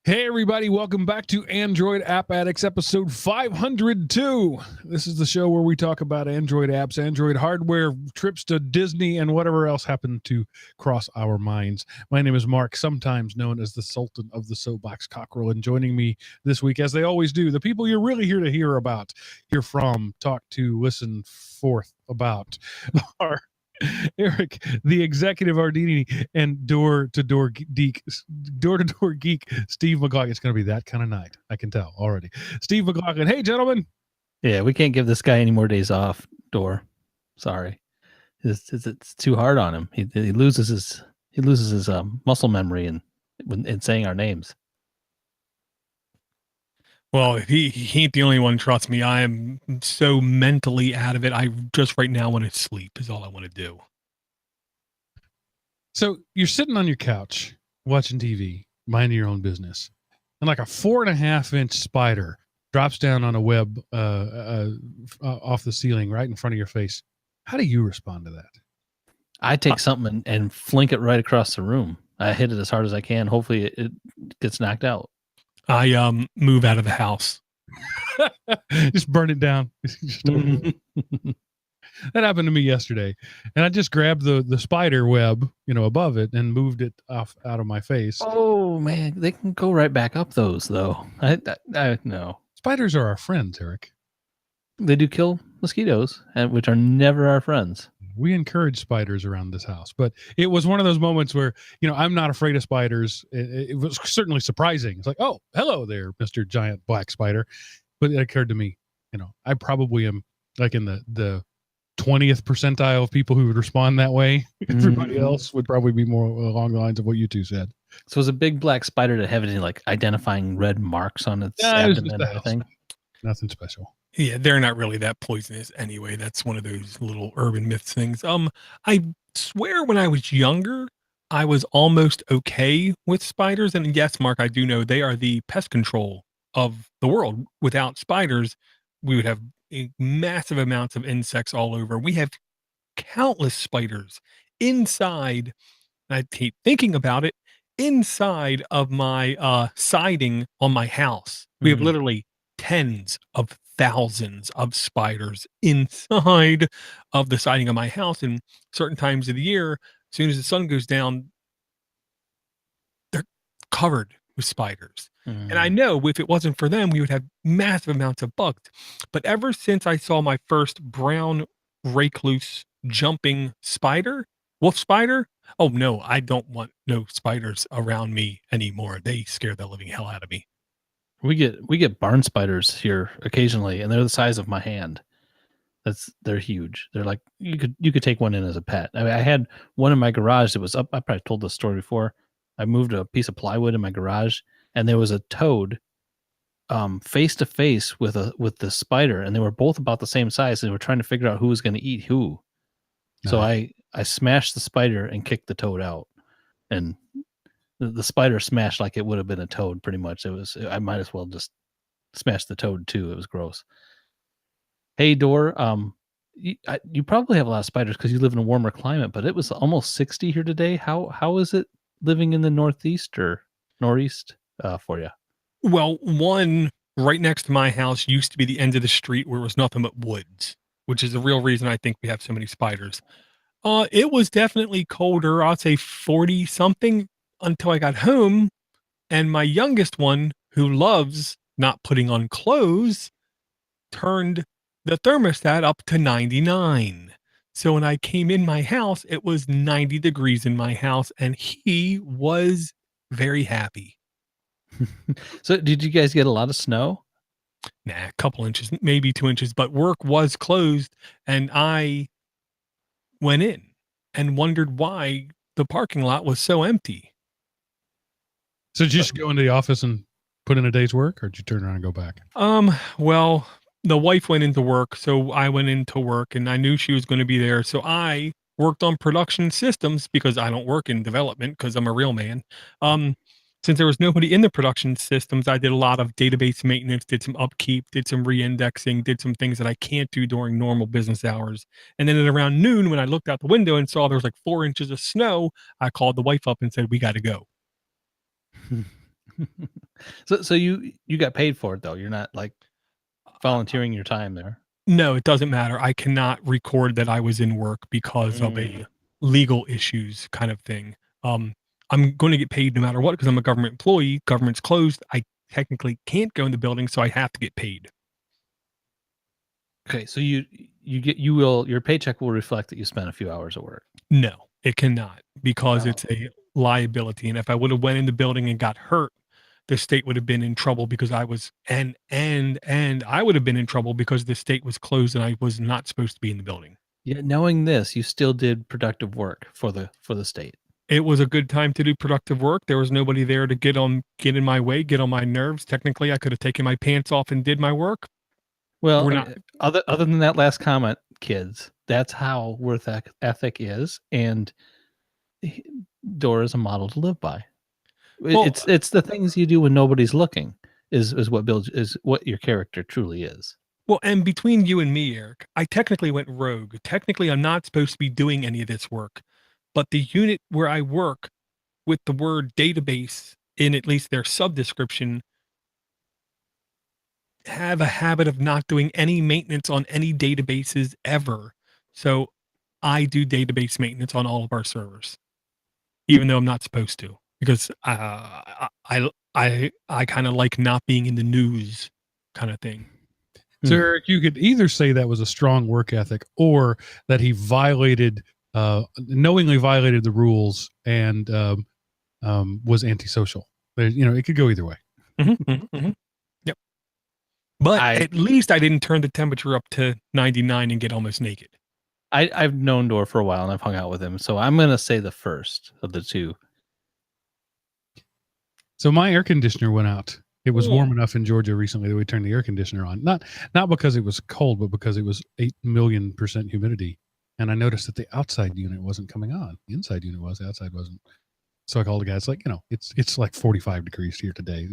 Hey everybody, welcome back to Android App Addicts episode 502. This is the show where we talk about Android apps, Android hardware, trips to Disney, and whatever else happened to cross our minds. My name is Mark, sometimes known as the Sultan of the Soapbox Cockrell, and joining me this week, as they always do, the people you're really here to hear about, hear from, talk to, listen forth about are Eric, the executive Arduini, and DoorToDoorGeek, Steve McLaughlin. It's going to be that kind of night. I can tell already. Steve McLaughlin. Hey, gentlemen. Yeah, we can't give this guy any more days off. Door, sorry, it's too hard on him. He loses his muscle memory in saying our names. Well, he ain't the only one. Trust me, I am so mentally out of it. I just right now want to sleep is all I want to do. So you're sitting on your couch watching TV, minding your own business, and like a 4.5-inch spider drops down on a web off the ceiling right in front of your face. How do you respond to that? I take something and flink it right across the room. I hit it as hard as I can. Hopefully it gets knocked out. I move out of the house. Just burn it down. That happened to me yesterday, and I just grabbed the spider web, above it, and moved it off out of my face. Oh man, they can go right back up those though. I no. Spiders are our friends, Eric. They do kill mosquitoes, which are never our friends. We encourage spiders around this house, but it was one of those moments where, I'm not afraid of spiders. It was certainly surprising. It's like, oh, hello there, Mr. Giant Black Spider. But it occurred to me, I probably am like in the 20th percentile of people who would respond that way. Everybody else would probably be more along the lines of what you two said. So was a big black spider to have any like identifying red marks on its abdomen or anything? Nothing special. Yeah, they're not really that poisonous anyway. That's one of those little urban myths things. I swear when I was younger, I was almost okay with spiders. And yes, Mark, I do know they are the pest control of the world. Without spiders, we would have massive amounts of insects all over. We have countless spiders inside. I hate thinking about it. Inside of my siding on my house, we have literally tens of thousands of spiders inside of the siding of my house. And certain times of the year, as soon as the sun goes down, they're covered with spiders. And I know if it wasn't for them, we would have massive amounts of bugs. But ever since I saw my first brown recluse jumping spider, wolf spider, oh no, I don't want no spiders around me anymore. They scare the living hell out of me. We get barn spiders here occasionally, and they're the size of my hand. They're huge. They're like you could take one in as a pet. I mean, I had one in my garage that was up. I probably told this story before. I moved a piece of plywood in my garage, and there was a toad face to face with the spider, and they were both about the same size, and they were trying to figure out who was going to eat who. So I smashed the spider and kicked the toad out, and the spider smashed like it would have been a toad. Pretty much, I might as well just smash the toad too. It was gross. Hey, Door, you probably have a lot of spiders because you live in a warmer climate, but it was almost 60 here today. How is it living in the Northeast or Northeast for you? Well, one right next to my house used to be the end of the street where it was nothing but woods, which is the real reason I think we have so many spiders. It was definitely colder. I'd say 40 something until I got home. And my youngest one, who loves not putting on clothes, turned the thermostat up to 99. So when I came in my house, it was 90 degrees in my house, and he was very happy. So did you guys get a lot of snow? Nah, a couple inches, maybe 2 inches, but work was closed, and I went in and wondered why the parking lot was so empty. So did you just go into the office and put in a day's work, or did you turn around and go back? Well, the wife went into work, so I went into work, and I knew she was going to be there. So I worked on production systems because I don't work in development because I'm a real man. Since there was nobody in the production systems, I did a lot of database maintenance, did some upkeep, did some re-indexing, did some things that I can't do during normal business hours. And then at around noon, when I looked out the window and saw there was like 4 inches of snow, I called the wife up and said, we got to go. So you got paid for it though. You're not like volunteering your time there. No, it doesn't matter. I cannot record that I was in work because of a legal issues kind of thing. I'm going to get paid no matter what because I'm a government employee. Government's closed. I technically can't go in the building, so I have to get paid. Okay, so your paycheck will reflect that you spent a few hours at work. No, it cannot because Oh. it's a liability. And if I would have went in the building and got hurt, the state would have been in trouble because I was and I would have been in trouble because the state was closed and I was not supposed to be in the building. Yet knowing this, you still did productive work for the state. It was a good time to do productive work. There was nobody there to get in my way, get on my nerves. Technically, I could have taken my pants off and did my work. Well, We're not. other than that last comment, kids, that's how work ethic is, and Door is a model to live by. Well, It's the things you do when nobody's looking is what your character truly is. Well, and between you and me, Eric, I technically went rogue. Technically, I'm not supposed to be doing any of this work, but the unit where I work with the word database in at least their subdescription have a habit of not doing any maintenance on any databases ever. So I do database maintenance on all of our servers, even though I'm not supposed to, because I kind of like not being in the news kind of thing. So Eric, you could either say that was a strong work ethic or that he knowingly violated the rules and was antisocial. It could go either way. Yep. But at least I didn't turn the temperature up to 99 and get almost naked. I've known Door for a while and I've hung out with him, so I'm going to say the first of the two. So my air conditioner went out. It was warm enough in Georgia recently that we turned the air conditioner on. Not because it was cold, but because it was 8,000,000% humidity. And I noticed that the outside unit wasn't coming on. The inside unit was, the outside wasn't. So I called the guy. It's like, it's like 45 degrees here today.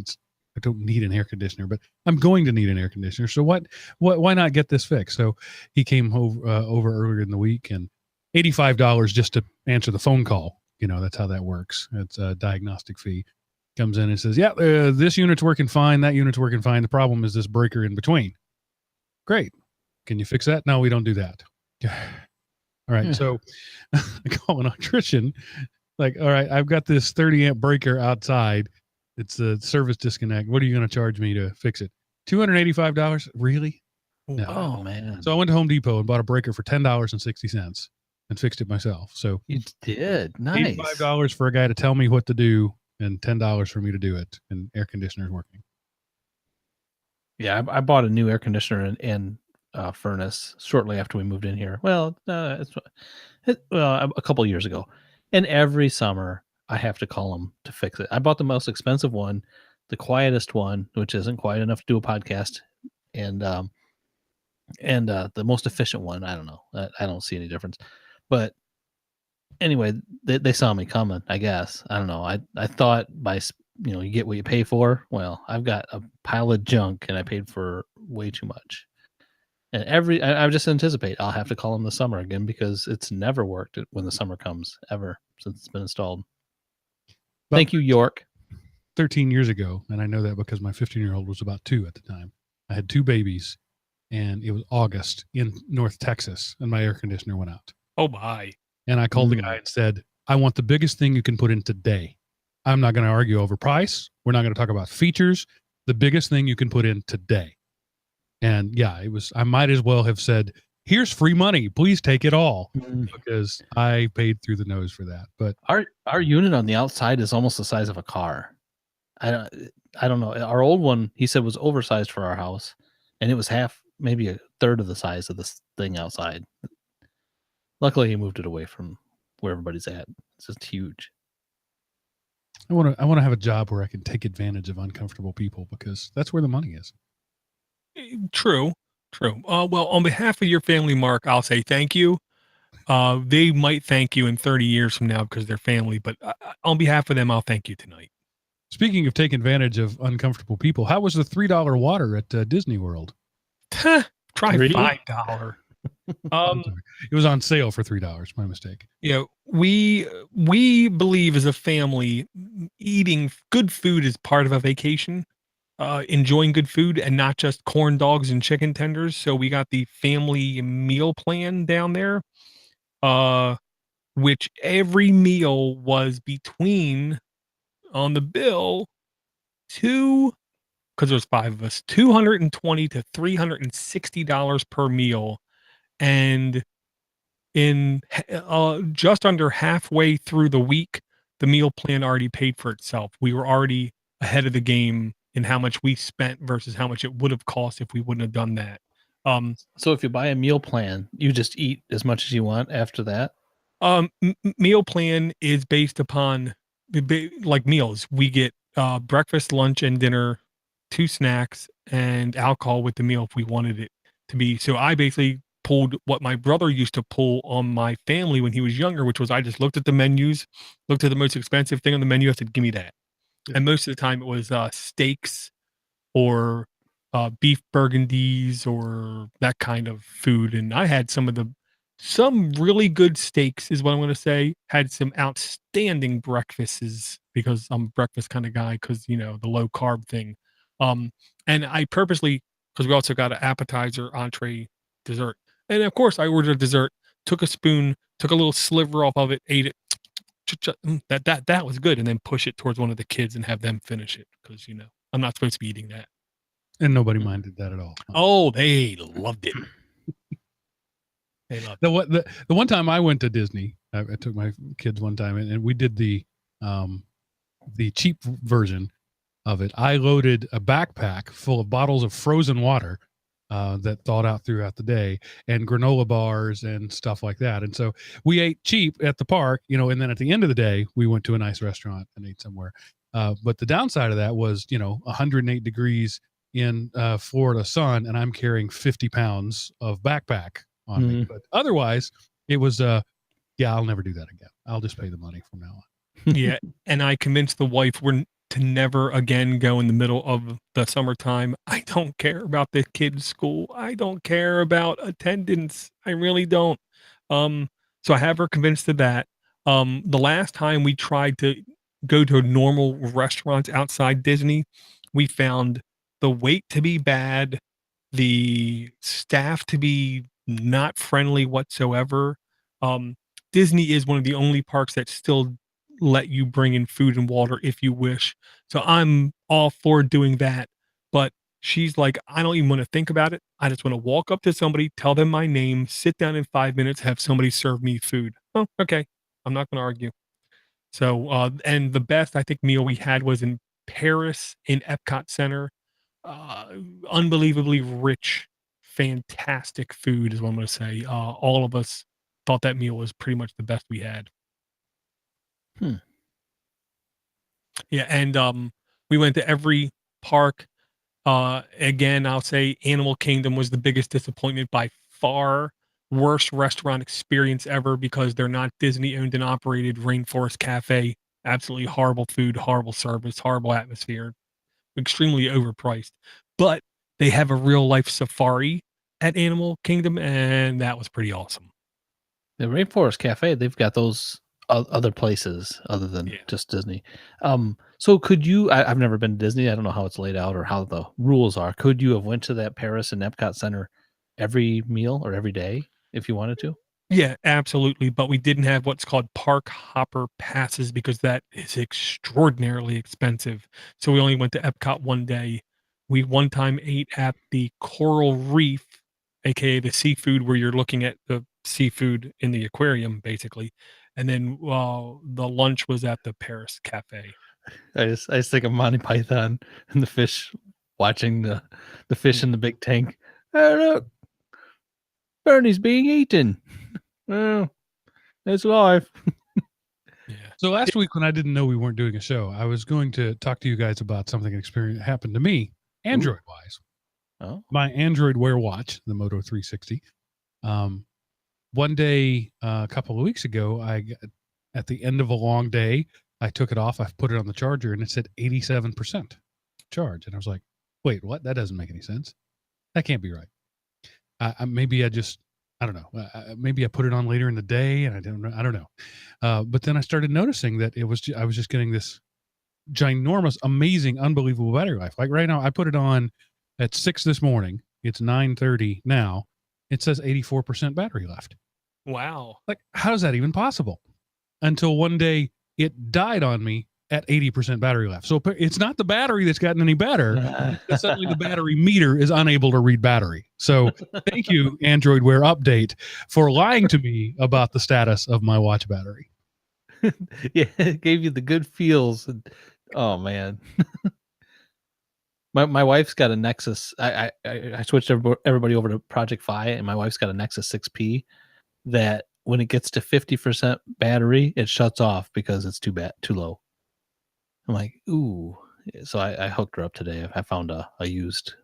I don't need an air conditioner, but I'm going to need an air conditioner. So why not get this fixed? So he came over earlier in the week, and $85 just to answer the phone call. That's how that works. It's a diagnostic fee. Comes in and says, yeah, this unit's working fine. That unit's working fine. The problem is this breaker in between. Great. Can you fix that? No, we don't do that. All right. So I call an electrician. Like, all right, I've got this 30 amp breaker outside. It's a service disconnect. What are you going to charge me to fix it? $285? Really? No. Oh, man. So I went to Home Depot and bought a breaker for $10.60 and fixed it myself. So you did. Nice. $85 for a guy to tell me what to do and $10 for me to do it. And air conditioner's working. Yeah, I bought a new air conditioner and furnace shortly after we moved in here. Well, a couple years ago. And every summer I have to call them to fix it. I bought the most expensive one, the quietest one, which isn't quiet enough to do a podcast, and the most efficient one. I don't know. I don't see any difference. But anyway, they saw me coming, I guess. I don't know. I thought you get what you pay for. Well, I've got a pile of junk and I paid for way too much. And I just anticipate I'll have to call them this summer again because it's never worked when the summer comes ever since it's been installed. But thank you, York. 13 years ago, and I know that because my 15-year-old was about 2 at the time. I had 2 babies, and it was August in North Texas, and my air conditioner went out. Oh, my. And I called the guy and said, I want the biggest thing you can put in today. I'm not going to argue over price. We're not going to talk about features. The biggest thing you can put in today. And yeah, I might as well have said, here's free money. Please take it all, because I paid through the nose for that. But our unit on the outside is almost the size of a car. I don't know. Our old one, he said, was oversized for our house, and it was maybe a third of the size of this thing outside. Luckily, he moved it away from where everybody's at. It's just huge. I want to have a job where I can take advantage of uncomfortable people, because that's where the money is. True. Well, on behalf of your family, Mark, I'll say thank you. They might thank you in 30 years from now because they're family, but on behalf of them, I'll thank you tonight. Speaking of taking advantage of uncomfortable people, how was the $3 water at Disney World? Try Really? $5. I'm sorry. It was on sale for $3. My mistake. You know, we believe as a family, eating good food is part of a vacation. Enjoying good food and not just corn dogs and chicken tenders. So we got the family meal plan down there, which every meal was between on the bill two because there's 5 of us, $220 to $360 per meal, and in just under halfway through the week, the meal plan already paid for itself. We were already ahead of the game in how much we spent versus how much it would have cost if we wouldn't have done that. So if you buy a meal plan, you just eat as much as you want after that. Meal plan is based upon like meals. We get breakfast, lunch, and dinner, 2 snacks, and alcohol with the meal if we wanted it to be. So I basically pulled what my brother used to pull on my family when he was younger, which was I just looked at the menus, looked at the most expensive thing on the menu. I said, "Give me that." Yeah. And most of the time it was steaks or beef burgundies or that kind of food. And I had some really good steaks is what I'm going to say. Had some outstanding breakfasts because I'm a breakfast kind of guy because, you know, the low carb thing. And I purposely, because we also got an appetizer, entree, dessert. And of course I ordered a dessert, took a spoon, took a little sliver off of it, ate it. That was good. And then push it towards one of the kids and have them finish it. Because, you know, I'm not supposed to be eating that. And nobody minded that at all. Oh, they loved it. They loved it. The one time I went to Disney, I took my kids one time and we did the cheap version of it. I loaded a backpack full of bottles of frozen water that thawed out throughout the day and granola bars and stuff like that. And so we ate cheap at the park, you know, and then at the end of the day, we went to a nice restaurant and ate somewhere. But the downside of that was, you know, 108 degrees in Florida sun, and I'm carrying 50 pounds of backpack on me. But otherwise, it was, yeah, I'll never do that again. I'll just pay the money from now on. Yeah. And I convinced the wife to never again go in the middle of the summertime. I don't care about the kids' school. I don't care about attendance. I really don't. So I have her convinced of that. The last time we tried to go to normal restaurants outside Disney, we found the wait to be bad, the staff to be not friendly whatsoever. Disney is one of the only parks that still let you bring in food and water if you wish. So I'm all for doing that. But she's like, I don't even want to think about it. I just want to walk up to somebody, tell them my name, sit down in 5 minutes, have somebody serve me food. Oh, okay. I'm not going to argue. So, and the best I think meal we had was in Paris in Epcot Center. Unbelievably rich, fantastic food is what I'm going to say. All of us thought that meal was pretty much the best we had. Yeah, and we went to every park. Again, I'll say Animal Kingdom was the biggest disappointment by far. Worst restaurant experience ever because they're not Disney owned and operated. Rainforest Cafe, absolutely horrible food, horrible service, horrible atmosphere, extremely overpriced. But they have a real life safari at Animal Kingdom, and that was pretty awesome. The Rainforest Cafe, they've got those other places other than just Disney. So could you, I've never been to Disney. I don't know how it's laid out or how the rules are. Could you have went to that Paris and Epcot Center every meal or every day if you wanted to? Yeah, absolutely. But we didn't have what's called park hopper passes because that is extraordinarily expensive. So we only went to Epcot one day. We one time ate at the Coral Reef, aka the seafood where you're looking at the seafood in the aquarium, basically. And then the lunch was at the Paris Cafe. I just think of Monty Python and the fish watching the fish in the big tank. Oh, look, Bernie's being eaten. Oh, it's life. Yeah. So last week when I didn't know we weren't doing a show, I was going to talk to you guys about something experience happened to me, Android wise. Oh, my Android Wear watch, the Moto 360. One day, a couple of weeks ago, at the end of a long day, I took it off. I put it on the charger, and it said 87% charge. And I was like, "Wait, what? That doesn't make any sense. That can't be right." Maybe I just I don't know. Maybe I put it on later in the day, and I don't know. But then I started noticing that I was just getting this ginormous, amazing, unbelievable battery life. Like right now, I put it on at 6 this morning. It's 9:30 now. It says 84% battery left. Wow. Like, how is that even possible? Until one day it died on me at 80% battery left. So it's not the battery that's gotten any better. Suddenly the battery meter is unable to read battery. So thank you, Android Wear Update, for lying to me about the status of my watch battery. Yeah, it gave you the good feels. Oh man. My wife's got a Nexus. I switched everybody over to Project Fi, and my wife's got a Nexus 6P that when it gets to 50% battery, it shuts off because it's too low. I'm like, ooh. So I hooked her up today. I found a used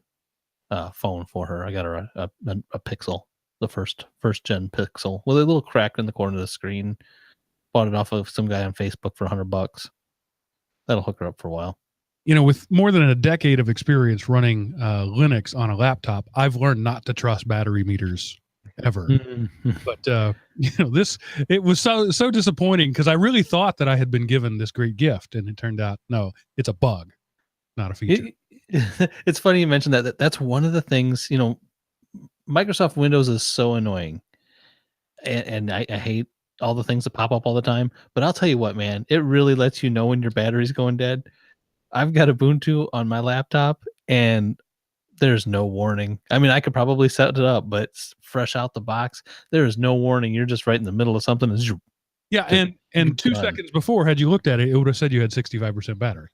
phone for her. I got her a Pixel, the first gen Pixel with a little crack in the corner of the screen. Bought it off of some guy on Facebook for $100. That'll hook her up for a while. You know, with more than a decade of experience running Linux on a laptop, I've learned not to trust battery meters ever. But you know, it was so disappointing because I really thought that I had been given this great gift, and it turned out no, it's a bug, not a feature. It's funny you mentioned that. That's one of the things, you know, Microsoft Windows is so annoying, and I hate all the things that pop up all the time. But I'll tell you what, man, it really lets you know when your battery's going dead. I've got Ubuntu on my laptop, and there's no warning. I mean, I could probably set it up, but it's fresh out the box. There is no warning. You're just right in the middle of something. Yeah, and 2 seconds before, had you looked at it, it would have said you had 65% battery.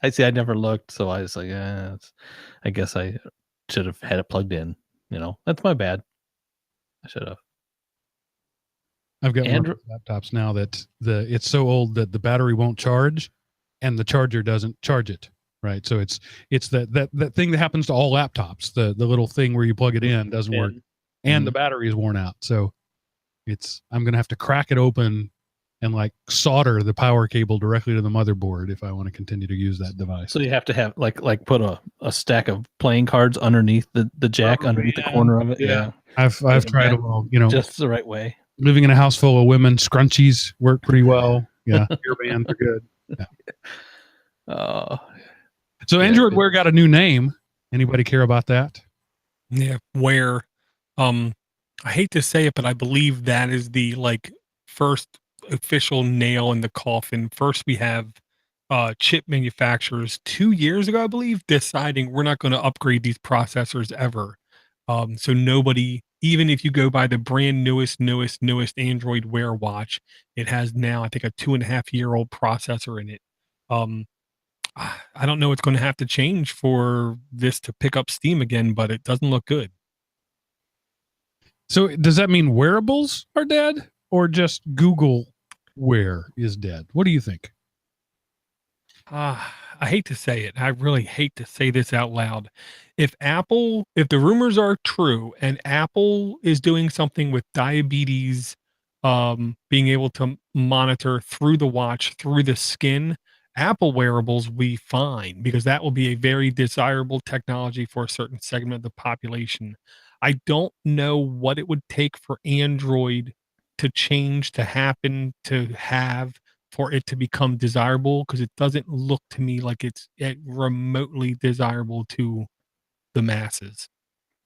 I see. I never looked, so I was like, I guess I should have had it plugged in. You know, that's my bad. I should have. I've got one of those laptops now that it's so old that the battery won't charge, and the charger doesn't charge it. Right, so it's that thing that happens to all laptops. The little thing where you plug it in doesn't work, and the battery is worn out. So I'm gonna have to crack it open and like solder the power cable directly to the motherboard if I want to continue to use that device. So you have to have like put a stack of playing cards underneath the jack, underneath the corner of it. Yeah. I've tried them all, you know, just the right way. Living in a house full of women, scrunchies work pretty well. Yeah, earbands are good. Yeah. So Android Wear got a new name. Anybody care about that? Yeah, Wear. I hate to say it, but I believe that is the first official nail in the coffin. First, we have chip manufacturers 2 years ago, I believe, deciding we're not going to upgrade these processors ever. So nobody, even if you go by the brand newest Android Wear watch, it has now, I think, a 2.5-year-old processor in it. I don't know what's going to have to change for this to pick up steam again, but it doesn't look good. So does that mean wearables are dead, or just Google Wear is dead? What do you think? I hate to say it. I really hate to say this out loud. If the rumors are true and Apple is doing something with diabetes, being able to monitor through the watch, through the skin, Apple wearables will be fine because that will be a very desirable technology for a certain segment of the population. I don't know what it would take for Android to change, to happen, to have for it to become desirable, because it doesn't look to me like it's remotely desirable to the masses.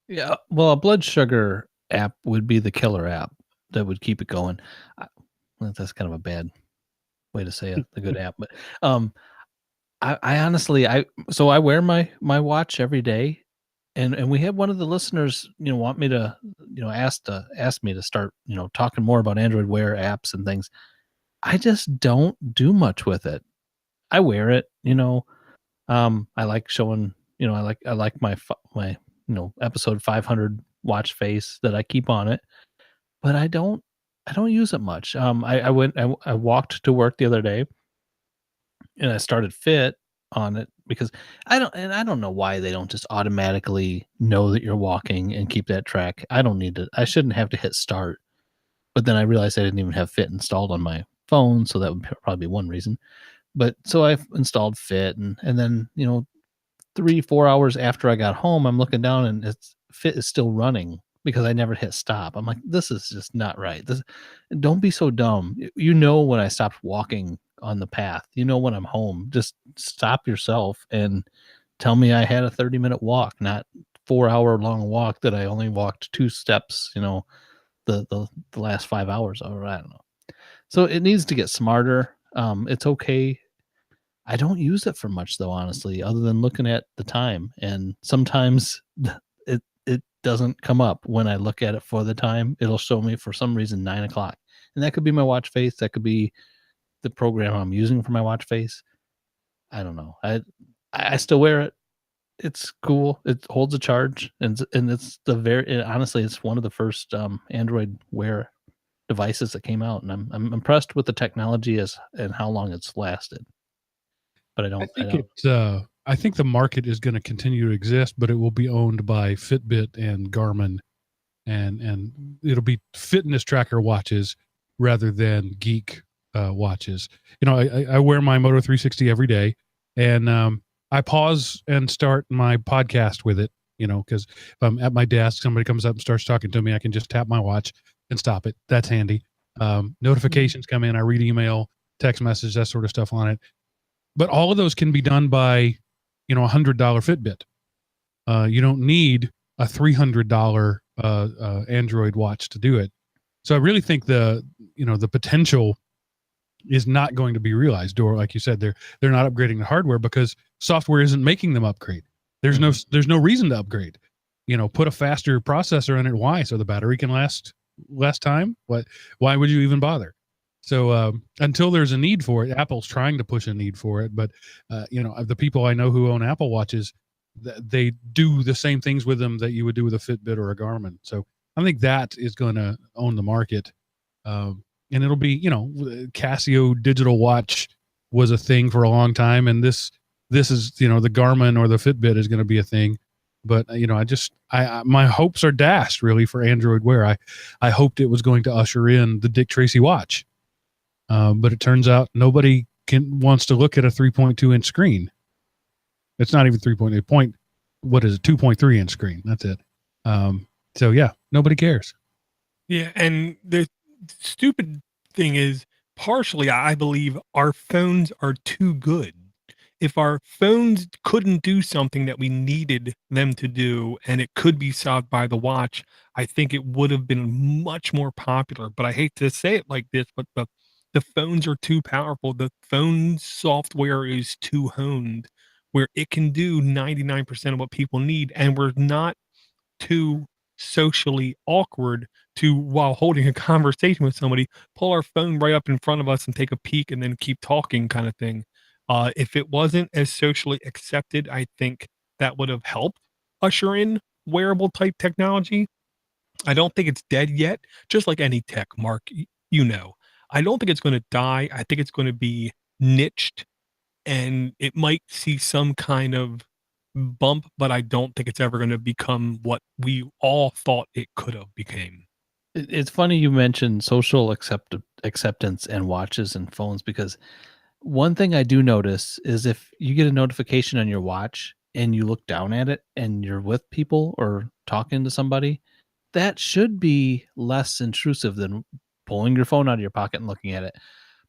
Yeah, well, a blood sugar app would be the killer app that would keep it going. That's kind of a bad way to say it, the good app, but I honestly, I wear my watch every day, and we had one of the listeners, you know, want me to, you know, ask me to start, you know, talking more about Android Wear apps and things. I just don't do much with it. I wear it, you know. I like showing, you know, I like my you know, episode 500 watch face that I keep on it, but I don't use it much. I walked to work the other day, and I started Fit on it because I don't know why they don't just automatically know that you're walking and keep that track. I don't need to. I shouldn't have to hit start. But then I realized I didn't even have Fit installed on my phone, so that would probably be one reason. But so I installed Fit, and then, you know, 3-4 hours after I got home, I'm looking down and Fit is still running because I never hit stop. I'm like, this is just not right. Don't be so dumb. You know when I stopped walking on the path. You know when I'm home. Just stop yourself and tell me I had a 30-minute walk, not 4-hour long walk that I only walked 2 steps, the last 5 hours, or I don't know. So it needs to get smarter. It's okay. I don't use it for much though, honestly, other than looking at the time. And sometimes it doesn't come up when I look at it for the time. It'll show me for some reason 9 o'clock. And that could be my watch face. That could be the program I'm using for my watch face. I don't know. I still wear it. It's cool. It holds a charge, and it's honestly, it's one of the first Android Wear devices that came out, and I'm impressed with the technology and how long it's lasted. But I think the market is going to continue to exist, but it will be owned by Fitbit and Garmin, and it'll be fitness tracker watches rather than geek watches. I wear my Moto 360 every day, and I pause and start my podcast with it, because if I'm at my desk, somebody comes up and starts talking to me, I can just tap my watch and stop it. That's handy. Notifications come in, I read email, text message, that sort of stuff on it. But all of those can be done by, $100 Fitbit. You don't need a $300 Android watch to do it. So I really think the potential is not going to be realized. Or like you said, they're not upgrading the hardware because software isn't making them upgrade. There's no reason to upgrade. Put a faster processor in it. Why? So the battery can last less time. Why would you even bother? So until there's a need for it, Apple's trying to push a need for it. But the people I know who own Apple watches, they do the same things with them that you would do with a Fitbit or a Garmin. So I think that is going to own the market. And it'll be, Casio digital watch was a thing for a long time, and this is, the Garmin or the Fitbit is going to be a thing. But my hopes are dashed really for Android Wear. I hoped it was going to usher in the Dick Tracy watch. But it turns out nobody wants to look at a 3.2 inch screen. It's not even 3.8 what is it? 2.3 inch screen. That's it. So yeah, nobody cares. Yeah. And the stupid thing is, partially, I believe our phones are too good. If our phones couldn't do something that we needed them to do, and it could be solved by the watch, I think it would have been much more popular. But I hate to say it like this, but the phones are too powerful. The phone software is too honed, where it can do 99% of what people need, and we're not too socially awkward to, while holding a conversation with somebody, pull our phone right up in front of us and take a peek and then keep talking, kind of thing. If it wasn't as socially accepted, I think that would have helped usher in wearable type technology. I don't think it's dead yet. Just like any tech, Mark, I don't think it's going to die. I think it's going to be niched, and it might see some kind of bump, but I don't think it's ever going to become what we all thought it could have became. It's funny you mentioned social acceptance and watches and phones, because one thing I do notice is if you get a notification on your watch and you look down at it and you're with people or talking to somebody, that should be less intrusive than pulling your phone out of your pocket and looking at it.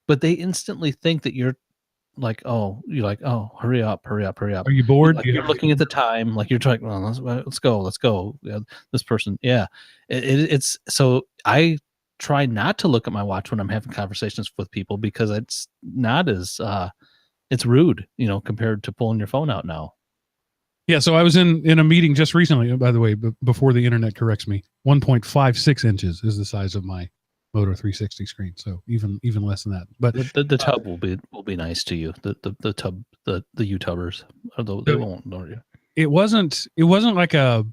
But they instantly think that you're like, oh, hurry up. Are you bored? Like you're looking at the time, like you're trying, well, let's go. Yeah, this person. Yeah. It's so I try not to look at my watch when I'm having conversations with people, because it's not as, it's rude, compared to pulling your phone out now. Yeah. So I was in a meeting just recently, by the way, before the internet corrects me, 1.56 inches is the size of my Moto 360 screen, so even less than that. But the tub will be nice to you. The tub, the YouTubers, although they won't, don't you? It wasn't like a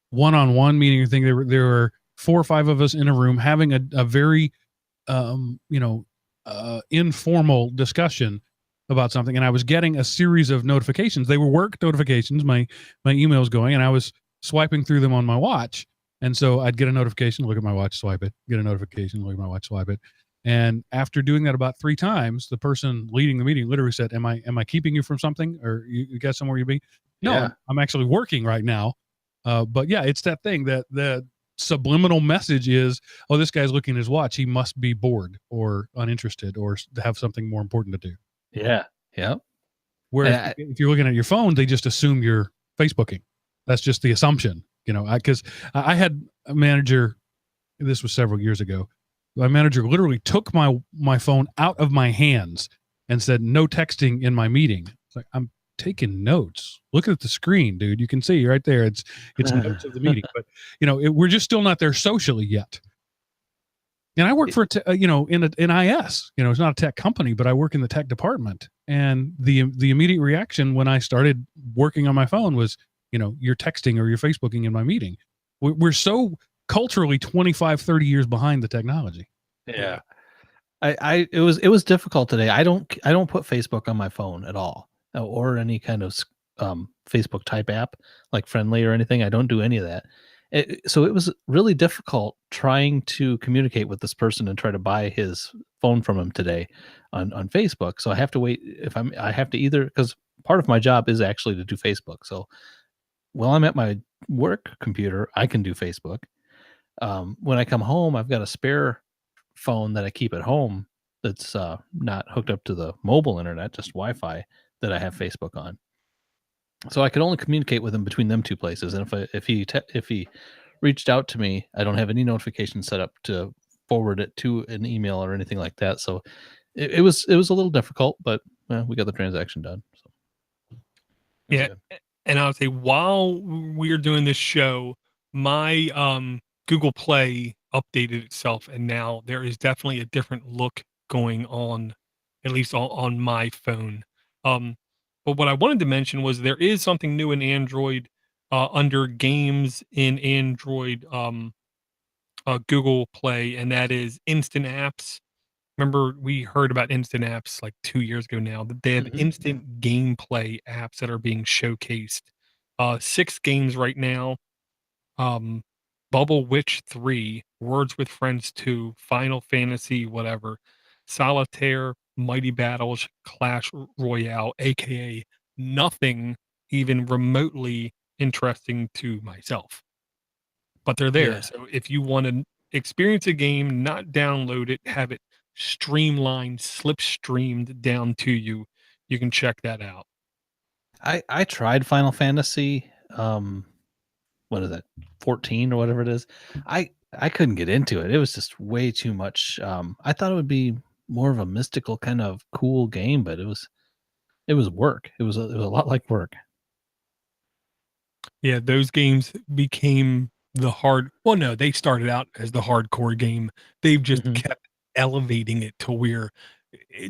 one-on-one meeting or thing. There were 4 or 5 of us in a room having a very informal discussion about something, and I was getting a series of notifications. They were work notifications, my emails going, and I was swiping through them on my watch. And so I'd get a notification, look at my watch, swipe it, get a notification, look at my watch, swipe it. And after doing that about 3 times, the person leading the meeting literally said, am I keeping you from something? Or you got somewhere you be? No, yeah. I'm actually working right now. But yeah, it's that thing that the subliminal message is, oh, this guy's looking at his watch. He must be bored or uninterested or have something more important to do. Yeah. Yeah. Where if you're looking at your phone, they just assume you're Facebooking. That's just the assumption, because I had a manager, this was several years ago. My manager literally took my phone out of my hands and said, no texting in my meeting. It's like, I'm taking notes. Look at the screen, dude. You can see right there. It's notes of the meeting, but we're just still not there socially yet. And I work for, in IS, it's not a tech company, but I work in the tech department. And the immediate reaction when I started working on my phone was, you're texting or you're Facebooking in my meeting. We're so culturally 25, 30 years behind the technology. Yeah. It was difficult today. I don't put Facebook on my phone at all, or any kind of Facebook type app like Friendly or anything. I don't do any of that. So it was really difficult trying to communicate with this person and try to buy his phone from him today on Facebook. So I have to wait I have to either, because part of my job is actually to do Facebook. So while I'm at my work computer, I can do Facebook. When I come home, I've got a spare phone that I keep at home that's not hooked up to the mobile internet, just Wi-Fi, that I have Facebook on. So I could only communicate with him between them two places. And if he reached out to me, I don't have any notification set up to forward it to an email or anything like that. So it was a little difficult, but we got the transaction done. So yeah, good. And I would say while we're doing this show, my Google Play updated itself, and now there is definitely a different look going on, at least on my phone. But what I wanted to mention was there is something new in Android under games in Android Google Play, and that is instant apps. Remember, we heard about instant apps like 2 years ago now. That they have instant gameplay apps that are being showcased. 6 games right now. Bubble Witch 3, Words with Friends 2, Final Fantasy, whatever, Solitaire, Mighty Battles, Clash Royale, aka nothing even remotely interesting to myself. But they're there. Yeah. So if you want to experience a game, not download it, have it streamlined, slipstreamed down to you, you can check that out. I tried Final Fantasy. What is that, 14 or whatever it is? I couldn't get into it. It was just way too much. I thought it would be more of a mystical kind of cool game, but it was work. It was a lot like work. Yeah, those games became they started out as the hardcore game. They've just kept elevating it to where,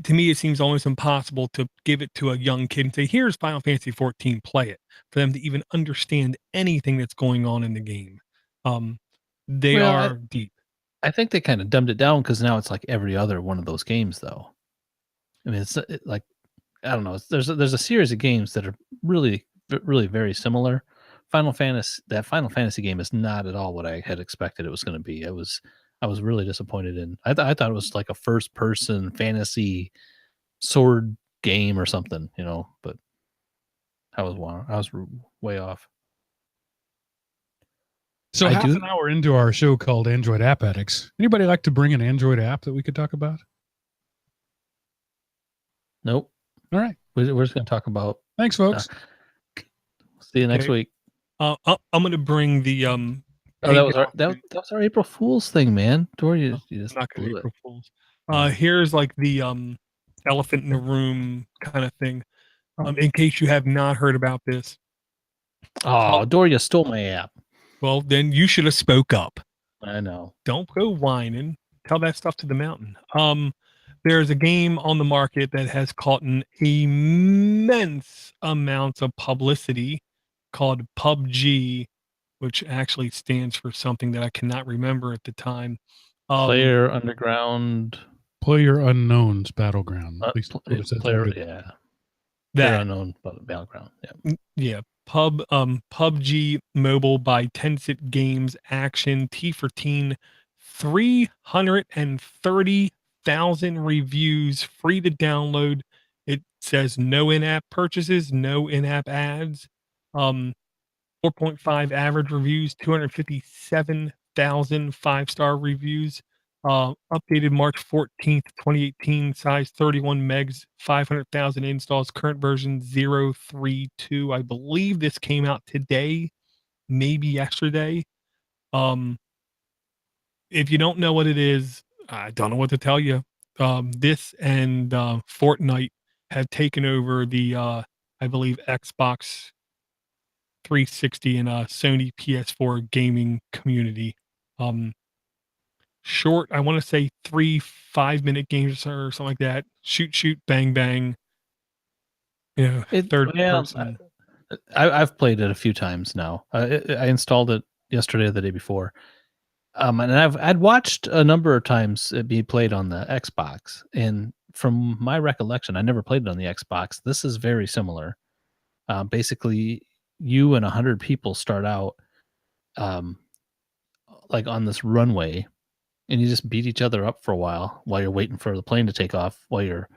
to me, it seems almost impossible to give it to a young kid and say, here's Final Fantasy 14, play it, for them to even understand anything that's going on in the game. They are deep. I think they kind of dumbed it down because now it's like every other one of those games, though. I mean, it's like, I don't know. There's a series of games that are really, really very similar. That Final Fantasy game is not at all what I had expected it was going to be. I was really disappointed in. I thought it was like a first person fantasy sword game or something, but I was way off. So half an hour into our show called Android App Addicts, anybody like to bring an Android app that we could talk about? Nope. All right. We're just going to talk about. Thanks, folks. See you next week. I'm going to bring the that was our April Fool's thing, man. You just not going to April Fool's. Here's like the elephant in the room kind of thing. In case you have not heard about this. Oh, Doria stole my app. Well, then you should have spoke up. I know. Don't go whining. Tell that stuff to the mountain. There's a game on the market that has caught an immense amount of publicity called PUBG, which actually stands for something that I cannot remember at the time. Player Unknown's Battleground. At least Player Unknown Battleground. Yeah. Yeah. PUBG Mobile by Tencent Games Action T for Teen, 330,000 reviews, free to download. It says no in-app purchases, no in-app ads. 4.5 average reviews, 257,000 5-star reviews. Updated March 14th, 2018, size 31 megs, 500,000 installs, current version 0.32. I believe this came out today, maybe yesterday. If you don't know what it is, I don't know what to tell you. This and Fortnite have taken over the, I believe, Xbox 360 and Sony PS4 gaming community. Short, I want to say 3 5-minute games or something like that. Shoot, bang, bang. Third person. I've played it a few times now. I installed it yesterday or the day before. And I'd watched a number of times it be played on the Xbox, and from my recollection, I never played it on the Xbox. This is very similar. Basically, you and 100 people start out, like on this runway, and you just beat each other up for a while you're waiting for the plane to take off. While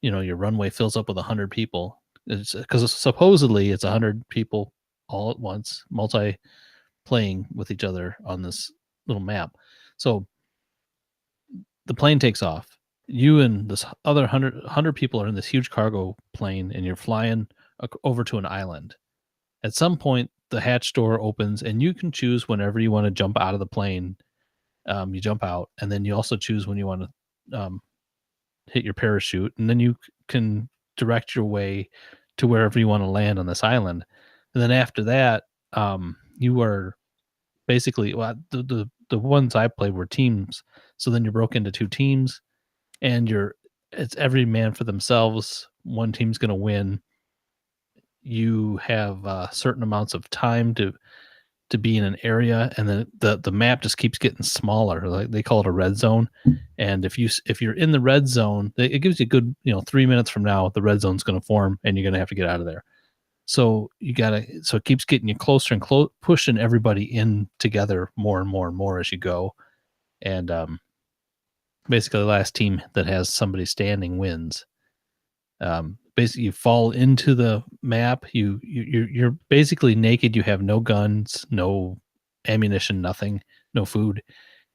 your runway fills up with 100 people, because supposedly it's 100 people all at once, multi playing with each other on this little map. So the plane takes off. You and this other 100 people are in this huge cargo plane, and you're flying over to an island. At some point, the hatch door opens, and you can choose whenever you want to jump out of the plane. You jump out, and then you also choose when you want to hit your parachute, and then you can direct your way to wherever you want to land on this island. And then after that, you are basically, well, the ones I played were teams. So then you're broke into 2 teams, and it's every man for themselves. One team's going to win. You have certain amounts of time to be in an area, and then the map just keeps getting smaller. Like they call it a red zone. And if you're in the red zone, it gives you a good 3 minutes from now, the red zone's going to form, and you're going to have to get out of there. So it keeps getting you closer and pushing everybody in together more and more and more as you go. And basically the last team that has somebody standing wins. Basically you fall into the map. You're basically naked. You have no guns, no ammunition, nothing, no food.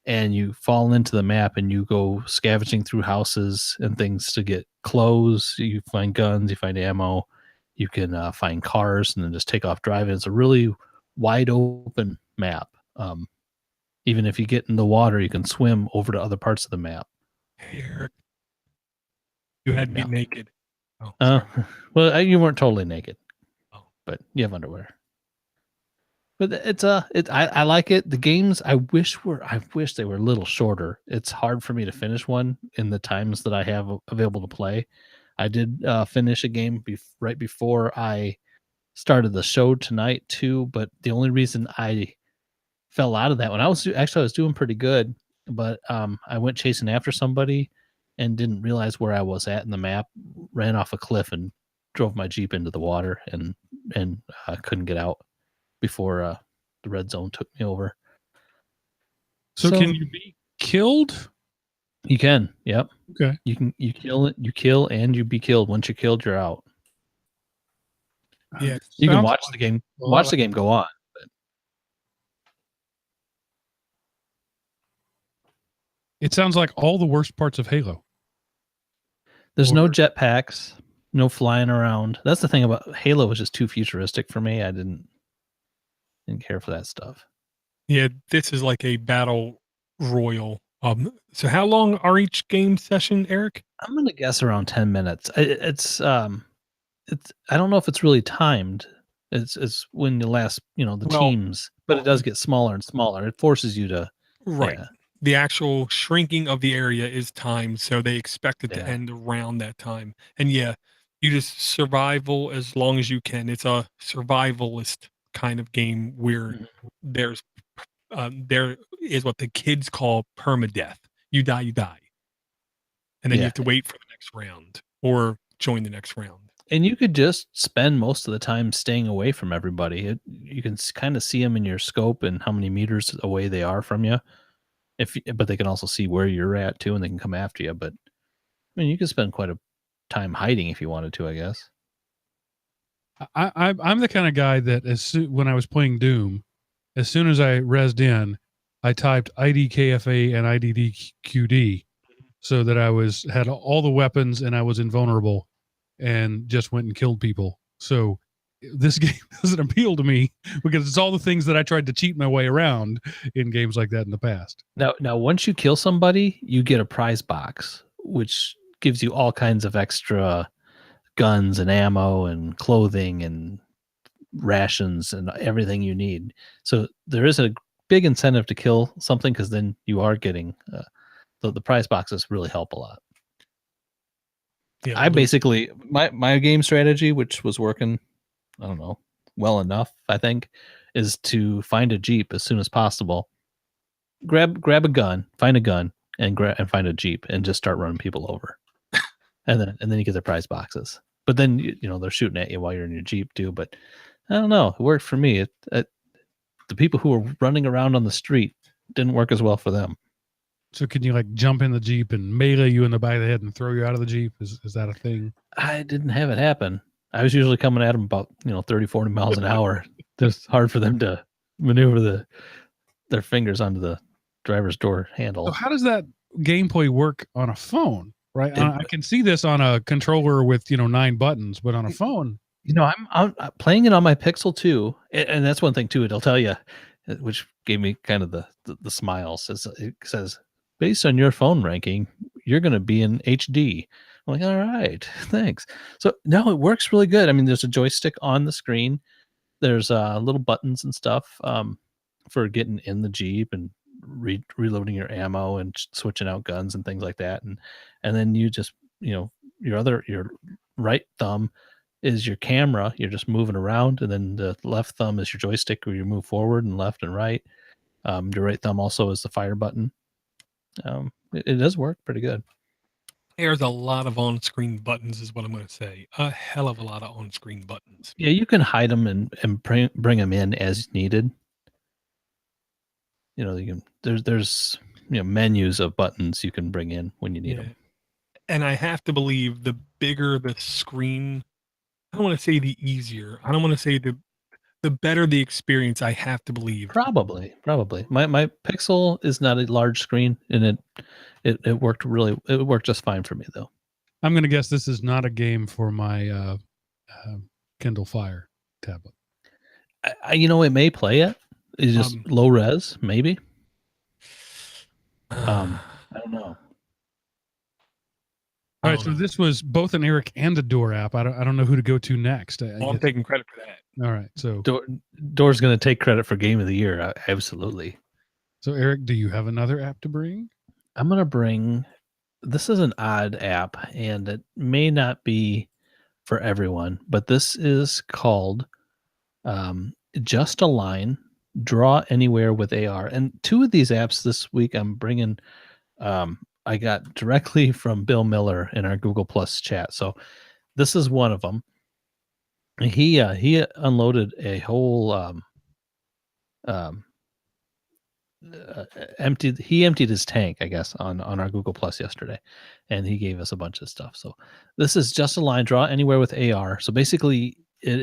And you fall into the map, and you go scavenging through houses and things to get clothes. You find guns, you find ammo. You can find cars and then just take off driving. It's a really wide open map. Even if you get in the water, you can swim over to other parts of the map. Hey, Eric. You had me naked. Oh, well, you weren't totally naked, but you have underwear. But I like it. The games I wish they were a little shorter. It's hard for me to finish one in the times that I have available to play. I did finish a game right before I started the show tonight too, but the only reason I fell out of that one, I was doing pretty good, but I went chasing after somebody and didn't realize where I was at in the map, ran off a cliff and drove my Jeep into the water, and couldn't get out before the red zone took me over. So can you be killed? You can, yep. Okay. You kill and you be killed. Once you're killed, you're out. Yeah. You can watch the game go on. But it sounds like all the worst parts of Halo. There's no jetpacks, no flying around. That's the thing about Halo, was just too futuristic for me. I didn't care for that stuff. Yeah, this is like a battle royal. So how long are each game session, Eric? I'm gonna guess around 10 minutes. It's I don't know if it's really timed. It's when you last, teams, but it does get smaller and smaller. It forces you to right. Yeah. The actual shrinking of the area is timed, so they expect it to end around that time. And yeah, you just survival as long as you can. It's a survivalist kind of game where there is what the kids call permadeath. You die, and then you have to wait for the next round or join the next round. And you could just spend most of the time staying away from everybody. You can kind of see them in your scope and how many meters away they are from you. But they can also see where you're at too, and they can come after you. But I mean, you could spend quite a time hiding if you wanted to, I guess. I'm the kind of guy that when I was playing Doom, as soon as I rezzed in, I typed IDKFA and IDDQD so that I had all the weapons and I was invulnerable and just went and killed people. So this game doesn't appeal to me because it's all the things that I tried to cheat my way around in games like that in the past. Now, once you kill somebody, you get a prize box, which gives you all kinds of extra guns and ammo and clothing and rations and everything you need. So there is a big incentive to kill something because then you are getting the prize boxes really help a lot. Yeah, I basically my game strategy, which was working, I don't know, well enough, I think, is to find a Jeep as soon as possible. Grab a gun, find a gun, and find a Jeep and just start running people over. and then you get the prize boxes. But then you know they're shooting at you while you're in your Jeep too. But I don't know, it worked for me. The people who were running around on the street didn't work as well for them. So can you like jump in the Jeep and melee you in the back of the head and throw you out of the Jeep? Is that a thing? I didn't have it happen. I was usually coming at them about 30, 40 miles an hour. It's hard for them to maneuver their fingers onto the driver's door handle. So how does that gameplay work on a phone? Right, I can see this on a controller with 9 buttons, but on a phone, I'm playing it on my Pixel 2, and that's one thing too. It'll tell you, which gave me kind of the smiles. It says, based on your phone ranking, you're going to be in HD. I'm like, all right, thanks. So no, it works really good. I mean, there's a joystick on the screen. There's little buttons and stuff for getting in the Jeep and reloading your ammo and switching out guns and things like that. And then you just, your right thumb is your camera. You're just moving around, and then the left thumb is your joystick where you move forward and left and right. Your right thumb also is the fire button. It does work pretty good. There's a lot of on-screen buttons is what I'm going to say. A hell of a lot of on-screen buttons. Yeah, you can hide them and bring them in as needed. There's menus of buttons you can bring in when you need them. And I have to believe the bigger the screen, I don't want to say the easier. I don't want to say the better the experience. I have to believe. Probably. My Pixel is not a large screen, and it worked just fine for me though. I'm going to guess this is not a game for my Kindle Fire tablet. It may play it. It's just low res, maybe. I don't know. All right, so this was both an Eric and a Door app. I don't know who to go to next. I'm taking credit for that. All right, so Door's going to take credit for Game of the Year, absolutely. So Eric, do you have another app to bring? I'm going to bring. This is an odd app, and it may not be for everyone, but this is called Just Align. Draw Anywhere with AR. And 2 of these apps this week I'm bringing I got directly from Bill Miller in our Google Plus chat. So this is one of them. He unloaded a whole emptied his tank, I guess, on our Google Plus yesterday, and he gave us a bunch of stuff. So this is Just Align, Draw Anywhere with AR. So basically it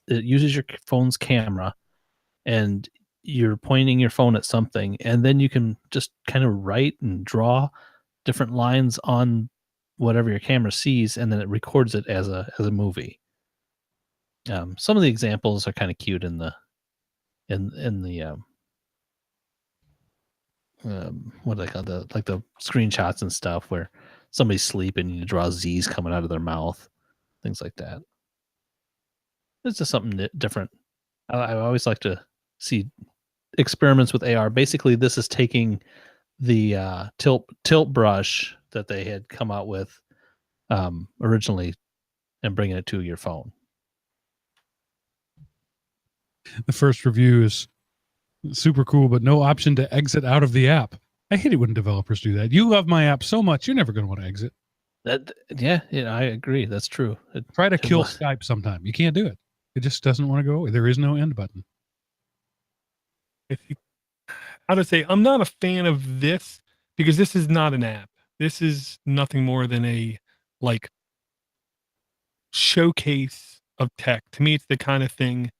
uses your phone's camera, and you're pointing your phone at something, and then you can just kind of write and draw different lines on whatever your camera sees, and then it records it as a movie. Some of the examples are kind of cute in the what do they call the screenshots and stuff where somebody's sleeping and you draw Z's coming out of their mouth, things like that. It's just something different. I always like to see experiments with AR. Basically, this is taking the tilt brush that they had come out with originally and bringing it to your phone. The first review is super cool, but no option to exit out of the app. I hate it when developers do that. You love my app so much, you're never going to want to exit. Yeah, I agree. That's true. Try to kill Skype sometime. You can't do it. It just doesn't want to go away. There is no end button. I would say I'm not a fan of this because this is not an app. This is nothing more than a showcase of tech. To me, it's the kind of thing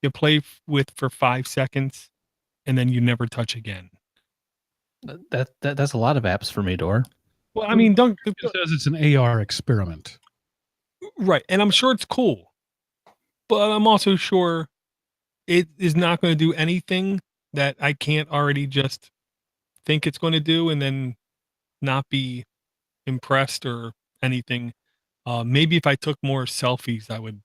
you play with for 5 seconds and then you never touch again. That's a lot of apps for me, Door. Well, I mean, don't It says it's an AR experiment. right, and I'm sure it's cool, but I'm also sure it is not going to do anything that I can't already just think it's going to do and then not be impressed or anything. Maybe if I took more selfies, I would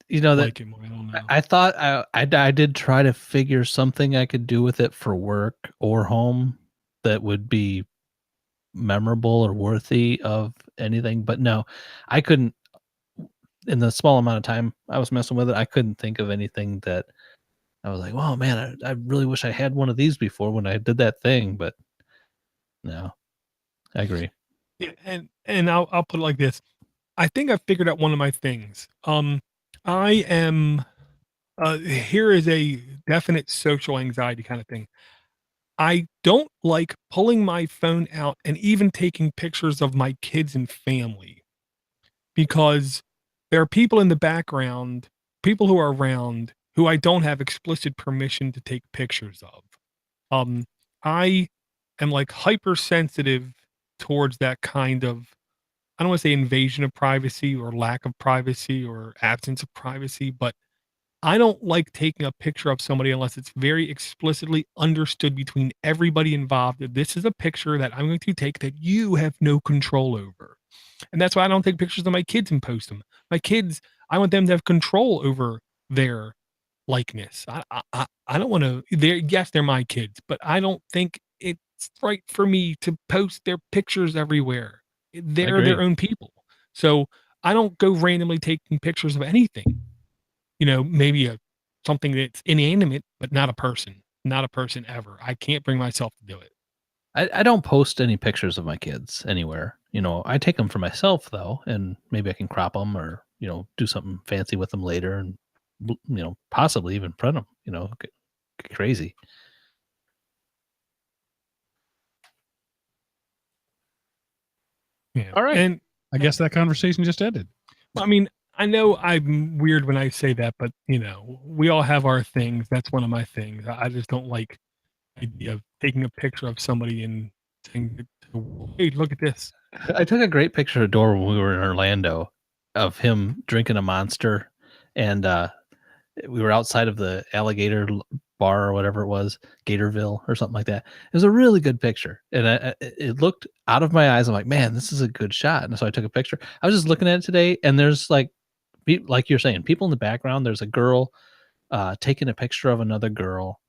That like it more. I don't know. I thought I did try to figure something I could do with it for work or home that would be memorable or worthy of anything, but no, I couldn't. In the small amount of time I was messing with it, I couldn't think of anything that I was like, "Wow, man, I really wish I had one of these before when I did that thing." But no, I agree. Yeah, and I'll put it like this. I think I figured out one of my things. I am here is a definite social anxiety kind of thing. I don't like pulling my phone out and even taking pictures of my kids and family because there are people in the background, people who are around who I don't have explicit permission to take pictures of. I am like hypersensitive towards that kind of, I don't want to say invasion of privacy or lack of privacy or absence of privacy, but I don't like taking a picture of somebody unless it's very explicitly understood between everybody involved that this is a picture that I'm going to take that you have no control over. And that's why I don't take pictures of my kids and post them. My kids, I want them to have control over their likeness. I don't want to. They're my kids, but I don't think it's right for me to post their pictures everywhere. They're their own people, so I don't go randomly taking pictures of anything. Maybe something that's inanimate, but not a person. Not a person ever. I can't bring myself to do it. I don't post any pictures of my kids anywhere. I take them for myself though, and maybe I can crop them or do something fancy with them later, and possibly even print them. Get crazy. Yeah. All right. And I guess that conversation just ended. I mean, I know I'm weird when I say that, but we all have our things. That's one of my things. I just don't like the idea of taking a picture of somebody and saying, "Hey, look at this." I took a great picture of Dor when we were in Orlando of him drinking a Monster, and we were outside of the alligator bar or whatever it was, Gatorville or something like that. It was a really good picture, and it looked out of my eyes. I'm like, man, this is a good shot. And so I took a picture. I was just looking at it today, and there's like you're saying, people in the background. There's a girl taking a picture of another girl.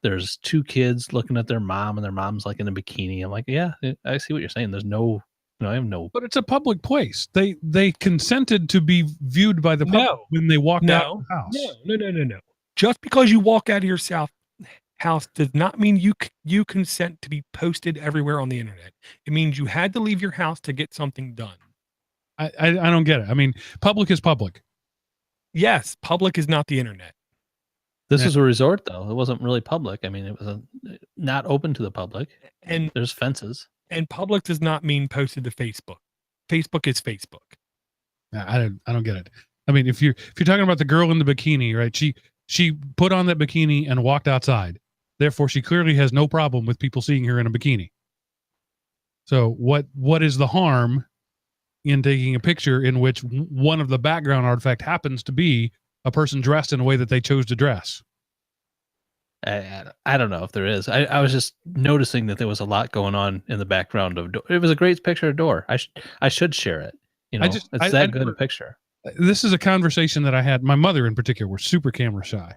There's two kids looking at their mom, and their mom's like in a bikini. I'm like, yeah, I see what you're saying. There's no, I have no. But it's a public place. They consented to be viewed by the public when they walked out of the house. No. Just because you walk out of your house does not mean you consent to be posted everywhere on the internet. It means you had to leave your house to get something done. I don't get it. I mean, public is public. Yes, public is not the internet. This is a resort, though. It wasn't really public. I mean, it was not open to the public. And there's fences. And public does not mean posted to Facebook. Facebook is Facebook. I don't get it. I mean, if you're talking about the girl in the bikini, right? She put on that bikini and walked outside. Therefore, she clearly has no problem with people seeing her in a bikini. So what is the harm in taking a picture in which one of the background artifact happens to be a person dressed in a way that they chose to dress? I don't know if there is. I was just noticing that there was a lot going on in the background of Door. It was a great picture of Door. I should share it. It's that good a picture. This is a conversation that I had. My mother in particular was super camera shy,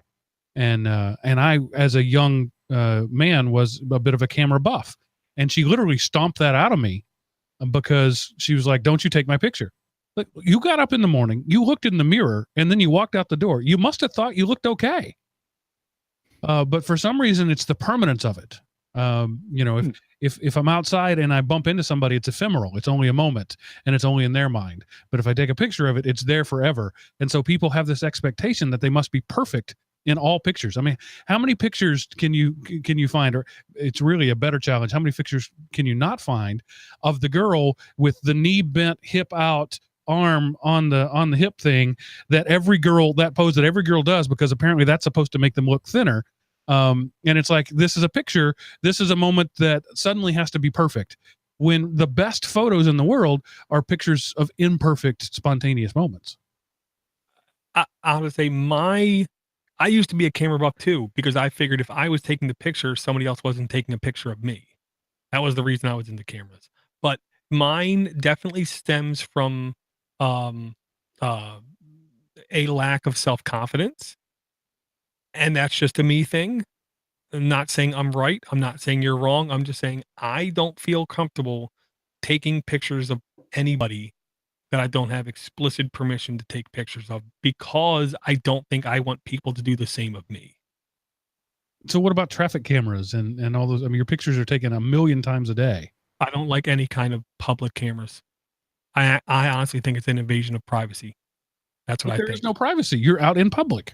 and I, as a young man, was a bit of a camera buff, and she literally stomped that out of me because she was like, "Don't you take my picture." But you got up in the morning, you looked in the mirror, and then you walked out the door. You must have thought you looked okay. But for some reason, it's the permanence of it. If I'm outside and I bump into somebody, it's ephemeral. It's only a moment, and it's only in their mind. But if I take a picture of it, it's there forever. And so people have this expectation that they must be perfect in all pictures. I mean, how many pictures can you find? Or it's really a better challenge. How many pictures can you not find of the girl with the knee bent, hip out, arm on the hip thing that pose that every girl does, because apparently that's supposed to make them look thinner. And it's like, this is a picture. This is a moment that suddenly has to be perfect, when the best photos in the world are pictures of imperfect, spontaneous moments. I would say I used to be a camera buff too, because I figured if I was taking the picture, somebody else wasn't taking a picture of me. That was the reason I was into cameras. But mine definitely stems from a lack of self-confidence. And that's just a me thing. I'm not saying I'm right. I'm not saying you're wrong. I'm just saying I don't feel comfortable taking pictures of anybody that I don't have explicit permission to take pictures of, because I don't think I want people to do the same of me. So what about traffic cameras and all those? I mean, your pictures are taken 1 million times a day. I don't like any kind of public cameras. I honestly think it's an invasion of privacy. That's what I think. There is no privacy. You're out in public.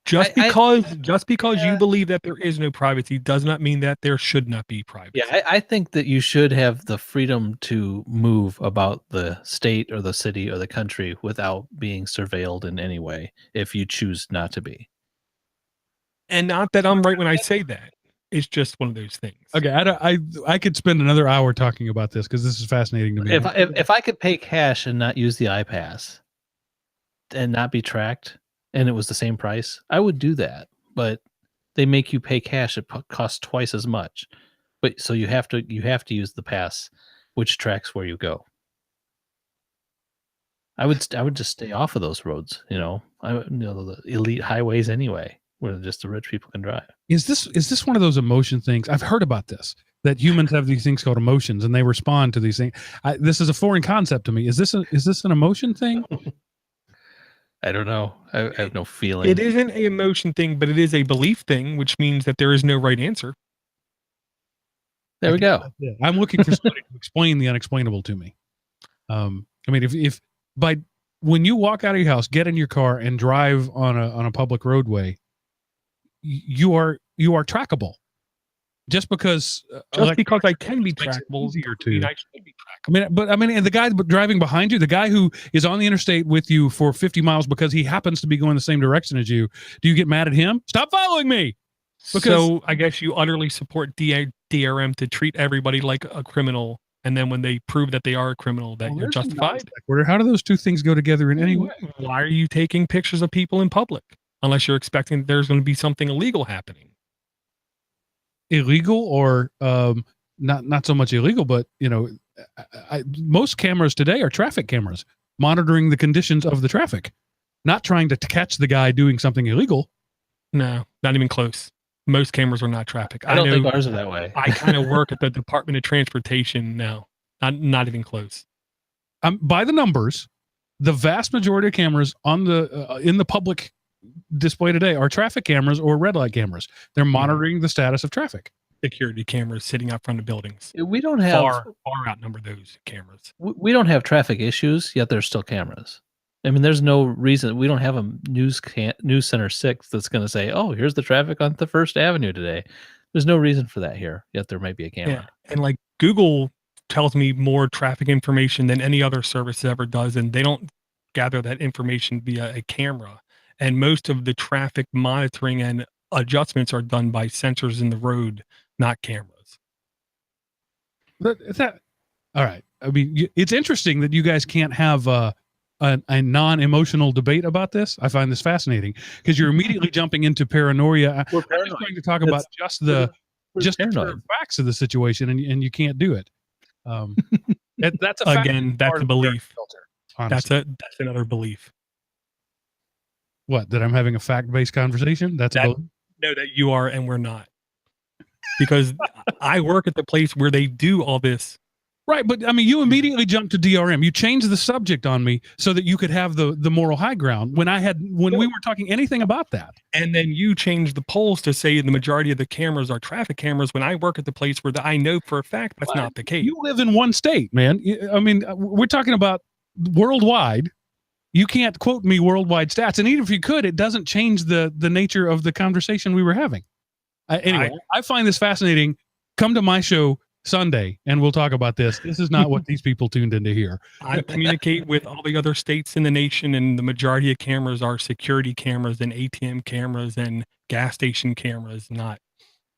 Just because you believe that there is no privacy does not mean that there should not be privacy. Yeah, I think that you should have the freedom to move about the state or the city or the country without being surveilled in any way, if you choose not to be. And not that I'm right when I say that. It's just one of those things. Okay, I could spend another hour talking about this, because this is fascinating to me. If I could pay cash and not use the iPass and not be tracked, and it was the same price, I would do that. But they make you pay cash; it costs twice as much. But so you have to use the pass, which tracks where you go. I would just stay off of those roads. The elite highways anyway, where just the rich people can drive. Is this one of those emotion things? I've heard about this, that humans have these things called emotions, and they respond to these things. This is a foreign concept to me. Is this an emotion thing? I don't know. I have no feeling. It isn't an emotion thing, but it is a belief thing, which means that there is no right answer. There we go. I'm looking for somebody to explain the unexplainable to me. I mean, if when you walk out of your house, get in your car and drive on a public roadway, you are trackable. Just because I can be trackable, and the guy driving behind you, the guy who is on the interstate with you for 50 miles because he happens to be going the same direction as you, do you get mad at him? Stop following me. So I guess you utterly support DRM to treat everybody like a criminal, and then when they prove that they are a criminal, that you're justified. How do those two things go together in any way? Why are you taking pictures of people in public unless you're expecting that there's going to be something illegal happening? Illegal or not so much illegal, but most cameras today are traffic cameras monitoring the conditions of the traffic, not trying to catch the guy doing something illegal. No, not even close. Most cameras are not traffic. I don't think ours are that way. I kind of work at the Department of Transportation now. Not even close. By the numbers, the vast majority of cameras on the in the public display today are traffic cameras or red light cameras. They're monitoring the status of traffic. Security cameras sitting out front of buildings. We don't have far outnumber those cameras. We don't have traffic issues, yet there's still cameras. I mean, there's no reason. We don't have a news center 6 that's going to say, "Oh, here's the traffic on the First Avenue today." There's no reason for that here, yet there might be a camera. Yeah. And like Google tells me more traffic information than any other service ever does, and they don't gather that information via a camera. And most of the traffic monitoring and adjustments are done by sensors in the road, not cameras. But all right. I mean, it's interesting that you guys can't have a non-emotional debate about this. I find this fascinating because you're immediately jumping into paranoia. I'm just going to talk about just the facts of the situation, and you can't do it. That's a belief. Filter, that's another belief. What, that I'm having a fact-based conversation? No, that you are and we're not. Because I work at the place where they do all this. Right, but I mean, you immediately jumped to DRM. You changed the subject on me so that you could have the moral high ground when we weren't talking anything about that. And then you changed the polls to say the majority of the cameras are traffic cameras when I work at the place where I know for a fact that's not the case. You live in one state, man. I mean, we're talking about worldwide. You can't quote me worldwide stats. And even if you could, it doesn't change the nature of the conversation we were having. Anyway, I find this fascinating. Come to my show, Sunday, and we'll talk about this. This is not what these people tuned in to hear. I communicate with all the other states in the nation, and the majority of cameras are security cameras and ATM cameras and gas station cameras, not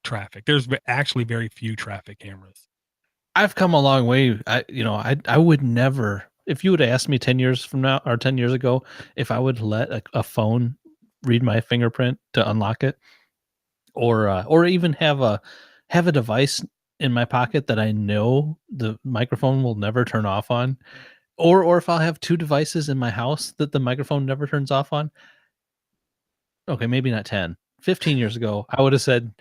traffic. There's actually very few traffic cameras. I've come a long way. I would never, if you would have asked me 10 years from now or 10 years ago, if I would let a phone read my fingerprint to unlock it, or even have a device in my pocket that I know the microphone will never turn off on, or if I'll have two devices in my house that the microphone never turns off on. Okay, maybe not 10, 15 years ago, I would have said,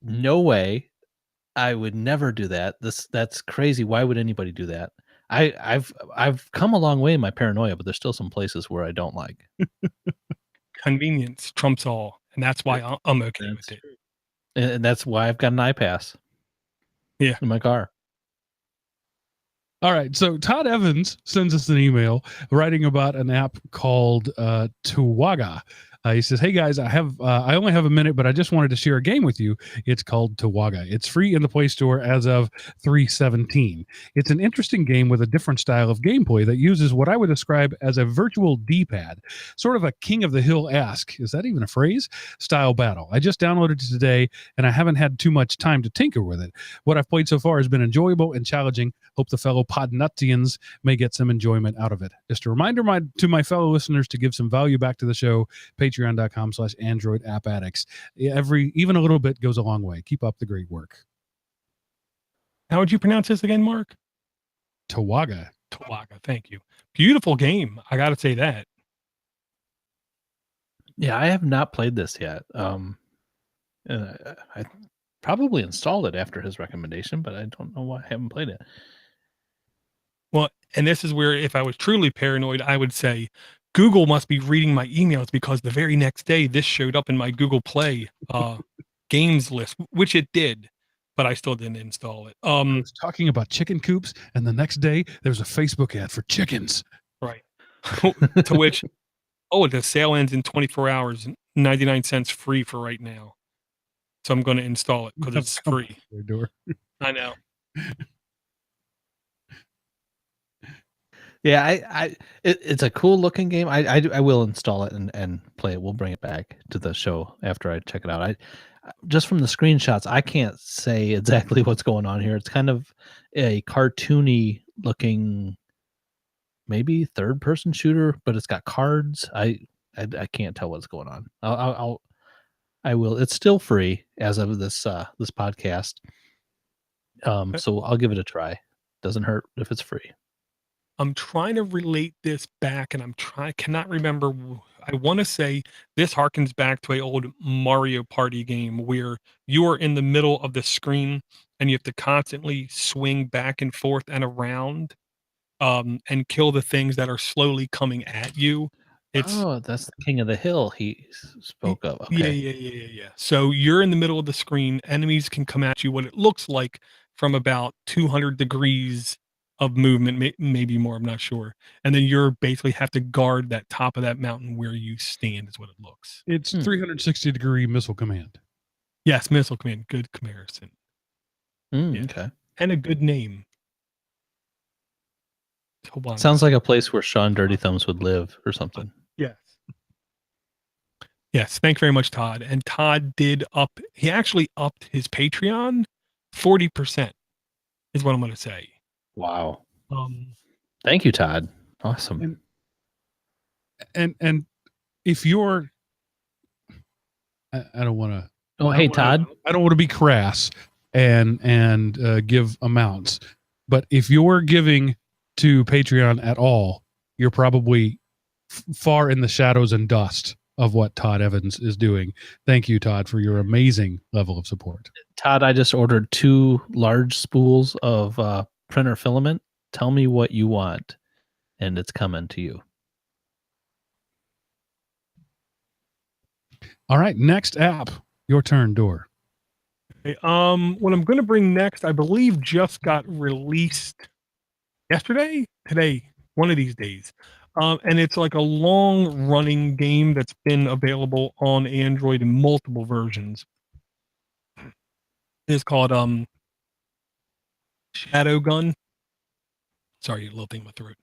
no way. I would never do that. That's crazy. Why would anybody do that? I've come a long way in my paranoia, but there's still some places where I don't like. Convenience trumps all, and that's why I'm okay with it. And that's why I've got an iPass. Yeah, in my car. All right. So Todd Evans sends us an email writing about an app called Towaga. He says, "Hey guys, I only have a minute, but I just wanted to share a game with you. It's called Towaga. It's free in the Play Store as of 3/17. It's an interesting game with a different style of gameplay that uses what I would describe as a virtual D-pad, sort of a King of the Hill-esque, is that even a phrase, style battle. I just downloaded it today, and I haven't had too much time to tinker with it. What I've played so far has been enjoyable and challenging. Hope the fellow Podnutzians may get some enjoyment out of it. Just a reminder to my fellow listeners to give some value back to the show. Patreon.com/Android App Addicts. Even a little bit goes a long way. Keep up the great work." How would you pronounce this again, Mark? Towaga. Towaga. Thank you. Beautiful game. I got to say that. Yeah, I have not played this yet. I probably installed it after his recommendation, but I don't know why I haven't played it. Well, and this is where, if I was truly paranoid, I would say Google must be reading my emails, because the very next day this showed up in my Google Play games list, which it did, but I still didn't install it. I was talking about chicken coops, and the next day there's a Facebook ad for chickens. Right. To which, the sale ends in 24 hours, 99 cents free for right now. So I'm going to install it because it's free. I know. Yeah, it's a cool looking game. I will install it and play it. We'll bring it back to the show after I check it out. I just from the screenshots, I can't say exactly what's going on here. It's kind of a cartoony looking, maybe third person shooter, but it's got cards. I can't tell what's going on. I will. It's still free as of this podcast. So I'll give it a try. Doesn't hurt if it's free. I'm trying to relate this back, and I cannot remember. I want to say this harkens back to an old Mario Party game where you are in the middle of the screen and you have to constantly swing back and forth and around, and kill the things that are slowly coming at you. That's the King of the Hill he spoke of. Okay. Yeah. So you're in the middle of the screen. Enemies can come at you what it looks like from about 200 degrees of movement, maybe more, I'm not sure. And then you're basically have to guard that top of that mountain where you stand, is what it looks. It's 360-degree missile command. Yes, missile command. Good comparison. Yeah. Okay. And a good name. Sounds like a place where Sean Dirty Thumbs would live or something. Yes. Thank you very much, Todd. And Todd he actually upped his Patreon 40%, is what I'm going to say. Wow. Thank you, Todd. Awesome. And if you're, I don't want to. Oh, hey, Todd. I don't want to be crass and give amounts, but if you're giving to Patreon at all, you're probably far in the shadows and dust of what Todd Evans is doing. Thank you, Todd, for your amazing level of support. Todd, I just ordered 2 large spools of printer filament. Tell me what you want, and it's coming to you. All right, next app. Your turn, Door. Okay, what I'm going to bring next, I believe, just got released yesterday, today, one of these days. And it's like a long-running game that's been available on Android in multiple versions. It's called Shadowgun. Sorry, a little thing in my throat.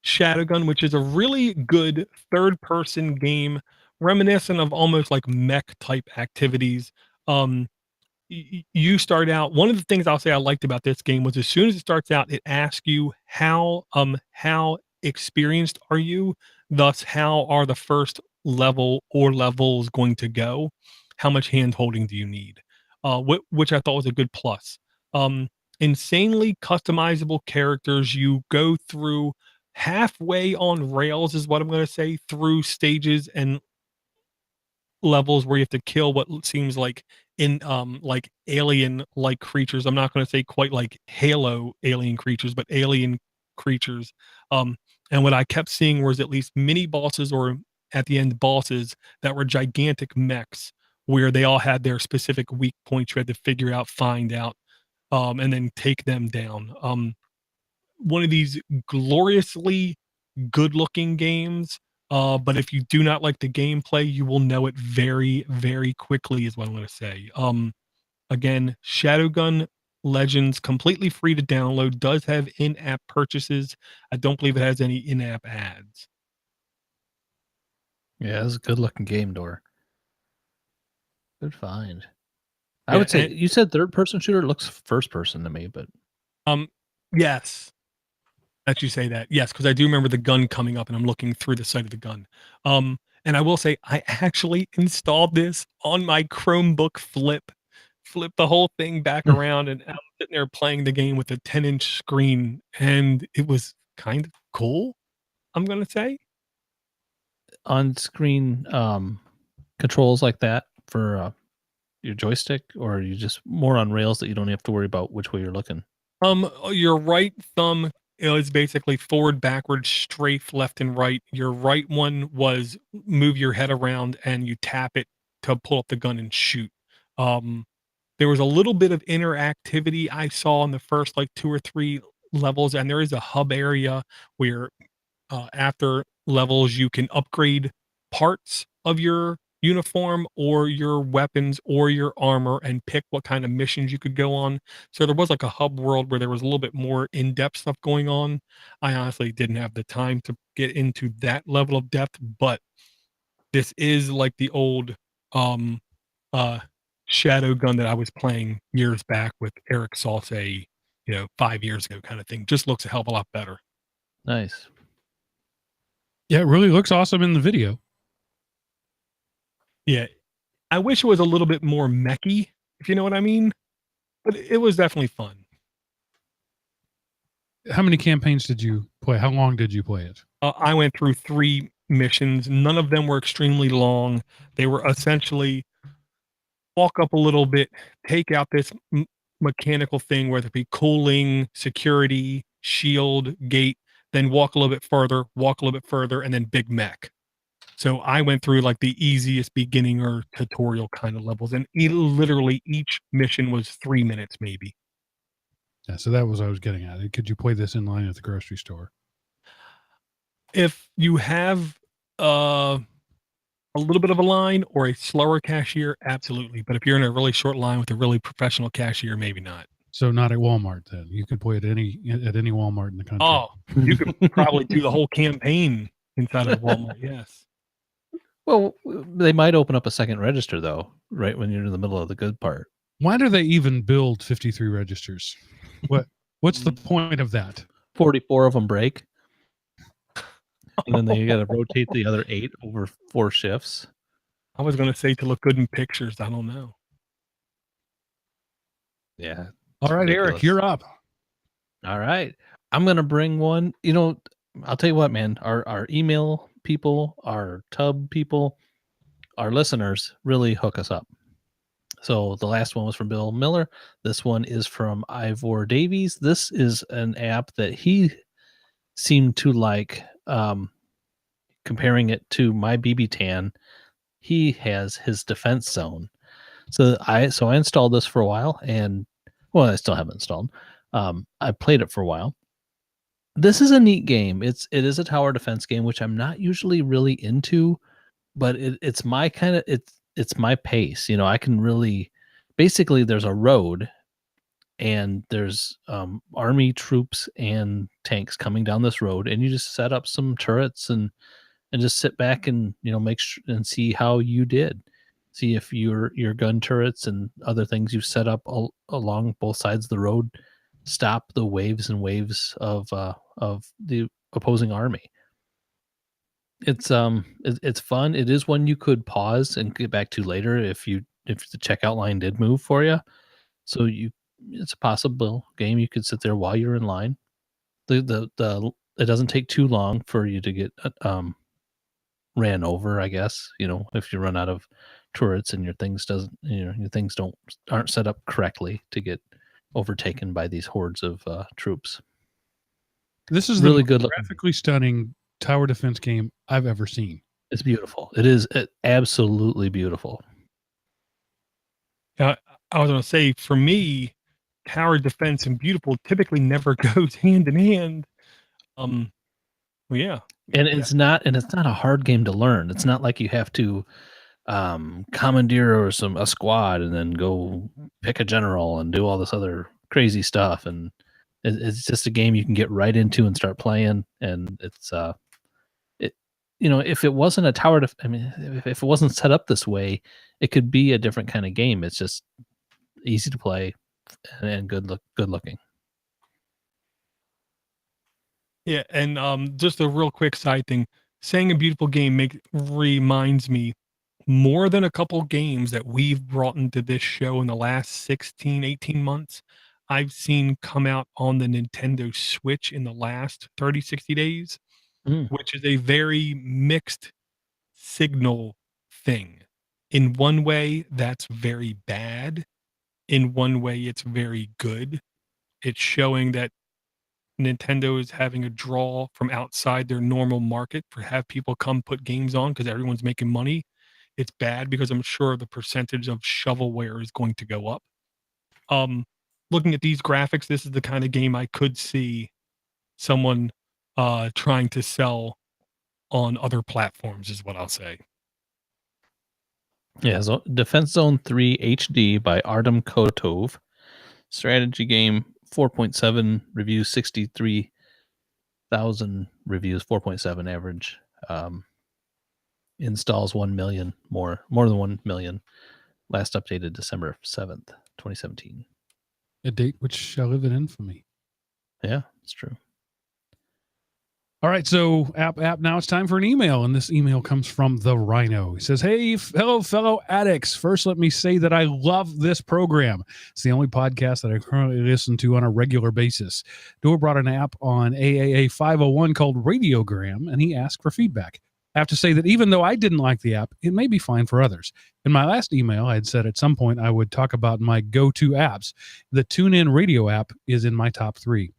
Shadowgun, which is a really good third-person game, reminiscent of almost like mech type activities. You start out. One of the things I'll say I liked about this game was as soon as it starts out, it asks you how experienced are you? Thus, how are the first level or levels going to go? How much hand holding do you need? Which I thought was a good plus. Insanely customizable characters. You go through halfway on rails, is what I'm going to say, through stages and levels where you have to kill what seems like like alien like creatures. I'm not going to say quite like Halo alien creatures, but alien creatures. And what I kept seeing was at least mini bosses or at the end bosses that were gigantic mechs where they all had their specific weak points you had to figure out, find out, and then take them down. One of these gloriously good looking games. But if you do not like the gameplay, you will know it very, very quickly, is what I'm going to say. Again, Shadowgun Legends, completely free to download, does have in-app purchases. I don't believe it has any in-app ads. Yeah, it's a good looking game, Door. Good find. I Yeah, would say you said third person shooter. It looks first person to me, but yes. That you say that. Yes, because I do remember the gun coming up and I'm looking through the sight of the gun. And I will say I actually installed this on my Chromebook flip the whole thing back around, and I'm sitting there playing the game with a 10-inch screen, and it was kind of cool, I'm gonna say. on screen controls like that for your joystick, or are you just more on rails that you don't have to worry about which way you're looking? Your right thumb is basically forward, backward, strafe, left and right. Your right one was move your head around and you tap it to pull up the gun and shoot. There was a little bit of interactivity I saw in the first like 2 or 3 levels, and there is a hub area where after levels you can upgrade parts of your uniform or your weapons or your armor and pick what kind of missions you could go on. So there was like a hub world where there was a little bit more in-depth stuff going on. I honestly didn't have the time to get into that level of depth, but this is like the old Shadowgun that I was playing years back with Eric Salse, 5 years ago kind of thing. Just looks a hell of a lot better. Nice. Yeah, it really looks awesome in the video. Yeah. I wish it was a little bit more mechy, if you know what I mean. But it was definitely fun. How many campaigns did you play? How long did you play it? I went through 3 missions. None of them were extremely long. They were essentially walk up a little bit, take out this mechanical thing, whether it be cooling, security, shield, gate, then walk a little bit further, and then big mech. So I went through like the easiest beginning or tutorial kind of levels, and literally each mission was 3 minutes maybe. Yeah, so that was what I was getting at. Could you play this in line at the grocery store? If you have a little bit of a line or a slower cashier, absolutely. But if you're in a really short line with a really professional cashier, maybe not. So not at Walmart then. You could play it at any Walmart in the country. Oh, you could probably do the whole campaign inside of Walmart. Yes. Well, they might open up a second register though, right when you're in the middle of the good part. Why do they even build 53 registers? What's the point of that? 44 of them break. And then they got to rotate the other 8 over 4 shifts. I was going to say to look good in pictures. I don't know. Yeah. All right, ridiculous. Eric, you're up. All right. I'm going to bring one. I'll tell you what, man. Our email people, our tub people, our listeners really hook us up. So the last one was from Bill Miller. This one is from Ivor Davies. This is an app that he seemed to like. Comparing it to my BB Tan, he has his defense zone. So I installed this for a while, and I still haven't installed. I played it for a while. This is a neat game. It is a tower defense game, which I'm not usually really into, but it's my kind of it's my pace. I can really basically there's a road, and there's army troops and tanks coming down this road, and you just set up some turrets and just sit back and make sure and see how you did. See if your gun turrets and other things you set up along both sides of the road stop the waves and waves of the opposing army. It's fun. It is one you could pause and get back to later if the checkout line did move for you. So it's a possible game you could sit there while you're in line. It doesn't take too long for you to get ran over, I guess. If you run out of turrets and your things aren't set up correctly to get overtaken by these hordes of troops. This is really the good, graphically stunning tower defense game I've ever seen. It's beautiful. It is absolutely beautiful. I was going to say, for me, tower defense and beautiful typically never goes hand in hand. Well, yeah. And it's not a hard game to learn. It's not like you have to commandeer a squad and then go pick a general and do all this other crazy stuff. And it's just a game you can get right into and start playing. And it's if it wasn't a tower if it wasn't set up this way, it could be a different kind of game. It's just easy to play and good looking. Yeah, and just a real quick side thing. Saying a beautiful game reminds me more than a couple games that we've brought into this show in the last 16, 18 months. I've seen come out on the Nintendo Switch in the last 30, 60 days, which is a very mixed signal thing. In one way, that's very bad. In one way, it's very good. It's showing that Nintendo is having a draw from outside their normal market for have people come put games on because everyone's making money. It's bad because I'm sure the percentage of shovelware is going to go up. Looking at these graphics, this is the kind of game I could see someone trying to sell on other platforms, is what I'll say. Yeah, so Defense Zone 3 HD by Artem Kotov. Strategy game, 4.7 reviews, 63,000 reviews, 4.7 average. Installs 1 million, more than 1 million. Last updated December 7th, 2017. A date which shall live in infamy. Yeah, it's true. All right, so app. Now it's time for an email, and this email comes from the Rhino. He says, "Hey, hello, fellow addicts. First, let me say that I love this program. It's the only podcast that I currently listen to on a regular basis. Door brought an app on AAA 501 called Radiogram, and he asked for feedback. I have to say that even though I didn't like the app, it may be fine for others. In my last email, I had said at some point I would talk about my go-to apps. The TuneIn radio app is in my top 3.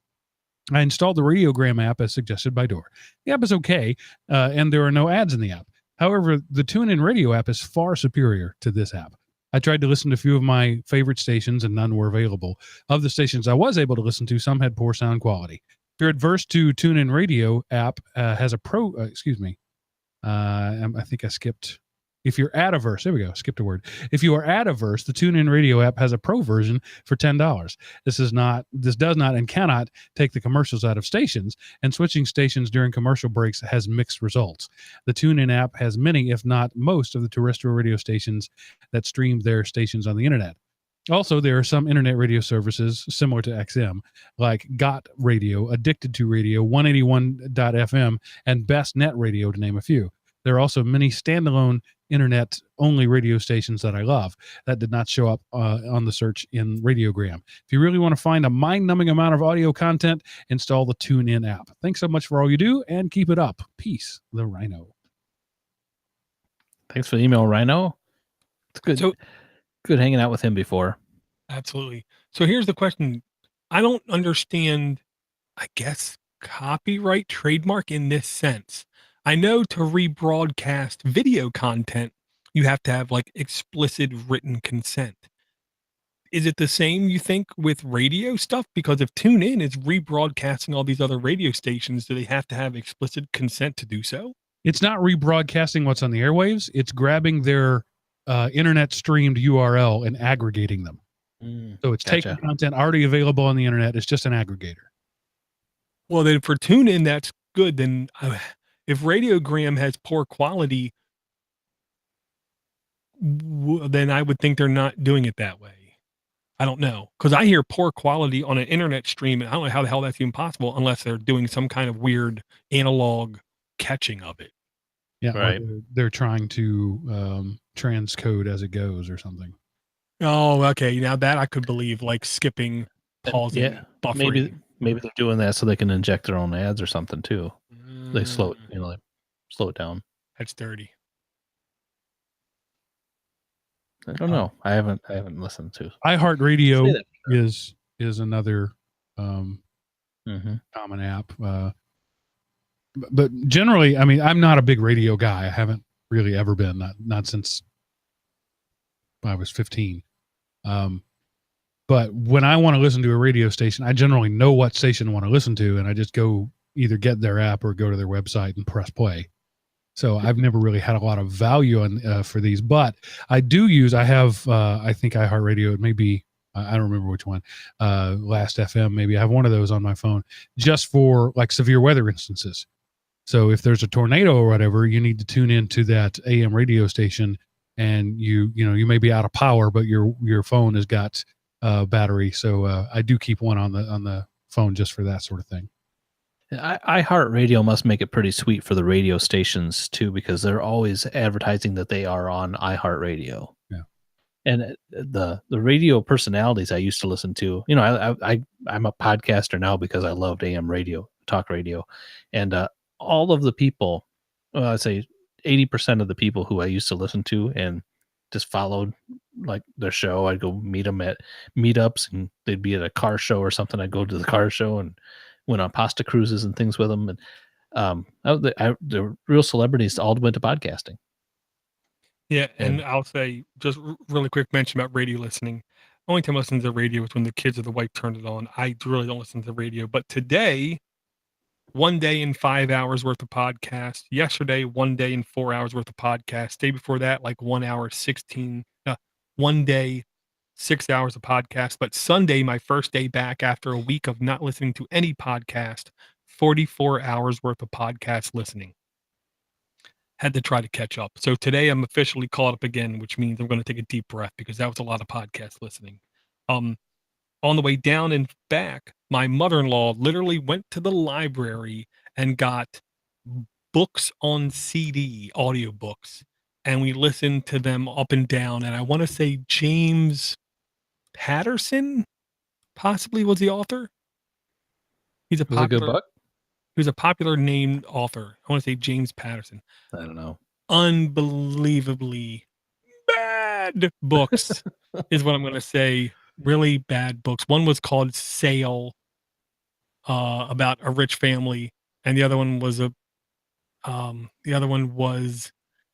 I installed the Radiogram app as suggested by Door. The app is okay, and there are no ads in the app. However, the TuneIn radio app is far superior to this app. I tried to listen to a few of my favorite stations, and none were available. Of the stations I was able to listen to, some had poor sound quality. If you're adverse to TuneIn radio app, has a pro... I think I skipped... If you're ad-averse, there we go, skipped a word. If you are ad-averse, the TuneIn Radio app has a pro version for $10. This does not and cannot take the commercials out of stations, and switching stations during commercial breaks has mixed results. The TuneIn app has many, if not most, of the terrestrial radio stations that stream their stations on the internet. Also, there are some internet radio services similar to XM, like Got Radio, Addicted to Radio, 181.fm, and Best Net Radio, to name a few. There are also many standalone internet-only radio stations that I love that did not show up on the search in Radiogram. If you really want to find a mind-numbing amount of audio content, install the TuneIn app. Thanks so much for all you do, and keep it up. Peace, the Rhino. Thanks for the email, Rhino. It's good. Good hanging out with him before. Absolutely. So here's the question. I don't understand, I guess, copyright trademark in this sense. I know to rebroadcast video content, you have to have like explicit written consent. Is it the same, you think, with radio stuff? Because if TuneIn is rebroadcasting all these other radio stations, do they have to have explicit consent to do so? It's not rebroadcasting what's on the airwaves. It's grabbing their internet streamed URL and aggregating them. So it's taking content already available on the internet. It's just an aggregator. Well, then for TuneIn, that's good. Then if Radiogram has poor quality, then I would think they're not doing it that way. I don't know, because I hear poor quality on an internet stream, and I don't know how the hell that's even possible unless they're doing some kind of weird analog catching of it. Yeah, right. They're trying to transcode as it goes or something. Oh, okay. Now that I could believe, like skipping, pausing, buffering. Maybe they're doing that so they can inject their own ads or something too. They slow it down. That's dirty. I don't know. I haven't listened to. iHeartRadio is another common app. But generally, I mean, I'm not a big radio guy. I haven't really ever been, not since I was 15. But when I want to listen to a radio station, I generally know what station I want to listen to, and I just go either get their app or go to their website and press play. So I've never really had a lot of value on for these, but I have I think iHeartRadio, it may be, I don't remember which one, Last FM, maybe. I have one of those on my phone just for like severe weather instances. So if there's a tornado or whatever, you need to tune into that AM radio station, and you may be out of power, but your phone has got battery. So I do keep one on the phone just for that sort of thing. iHeartRadio must make it pretty sweet for the radio stations too, because they're always advertising that they are on iHeartRadio. Yeah, and the radio personalities I used to listen to, I'm a podcaster now because I loved AM radio, talk radio, and all of the people, I'd say 80% of the people who I used to listen to and just followed like their show, I'd go meet them at meetups, and they'd be at a car show or something. I'd go to the car show and went on pasta cruises and things with them. And the real celebrities all went to podcasting. Yeah. And I'll say just really quick mention about radio listening. Only time I listen to the radio is when the kids or the wife turned it on. I really don't listen to the radio, but today, 1 day and 5 hours worth of podcast. Yesterday, 1 day and 4 hours worth of podcast. Day before that, like 1 hour, 1 day, 6 hours of podcast. But Sunday, my first day back after a week of not listening to any podcast, 44 hours worth of podcast listening. Had to try to catch up. So today I'm officially caught up again, which means I'm going to take a deep breath because that was a lot of podcast listening. On the way down and back, my mother-in-law literally went to the library and got books on CD, audiobooks, and we listened to them up and down. And I want to say James Patterson possibly was the author. He's a good book. He was a popular named author. I want to say James Patterson. I don't know. Unbelievably bad books is what I'm going to say. Really bad books. One was called Sale, about a rich family, and the other one was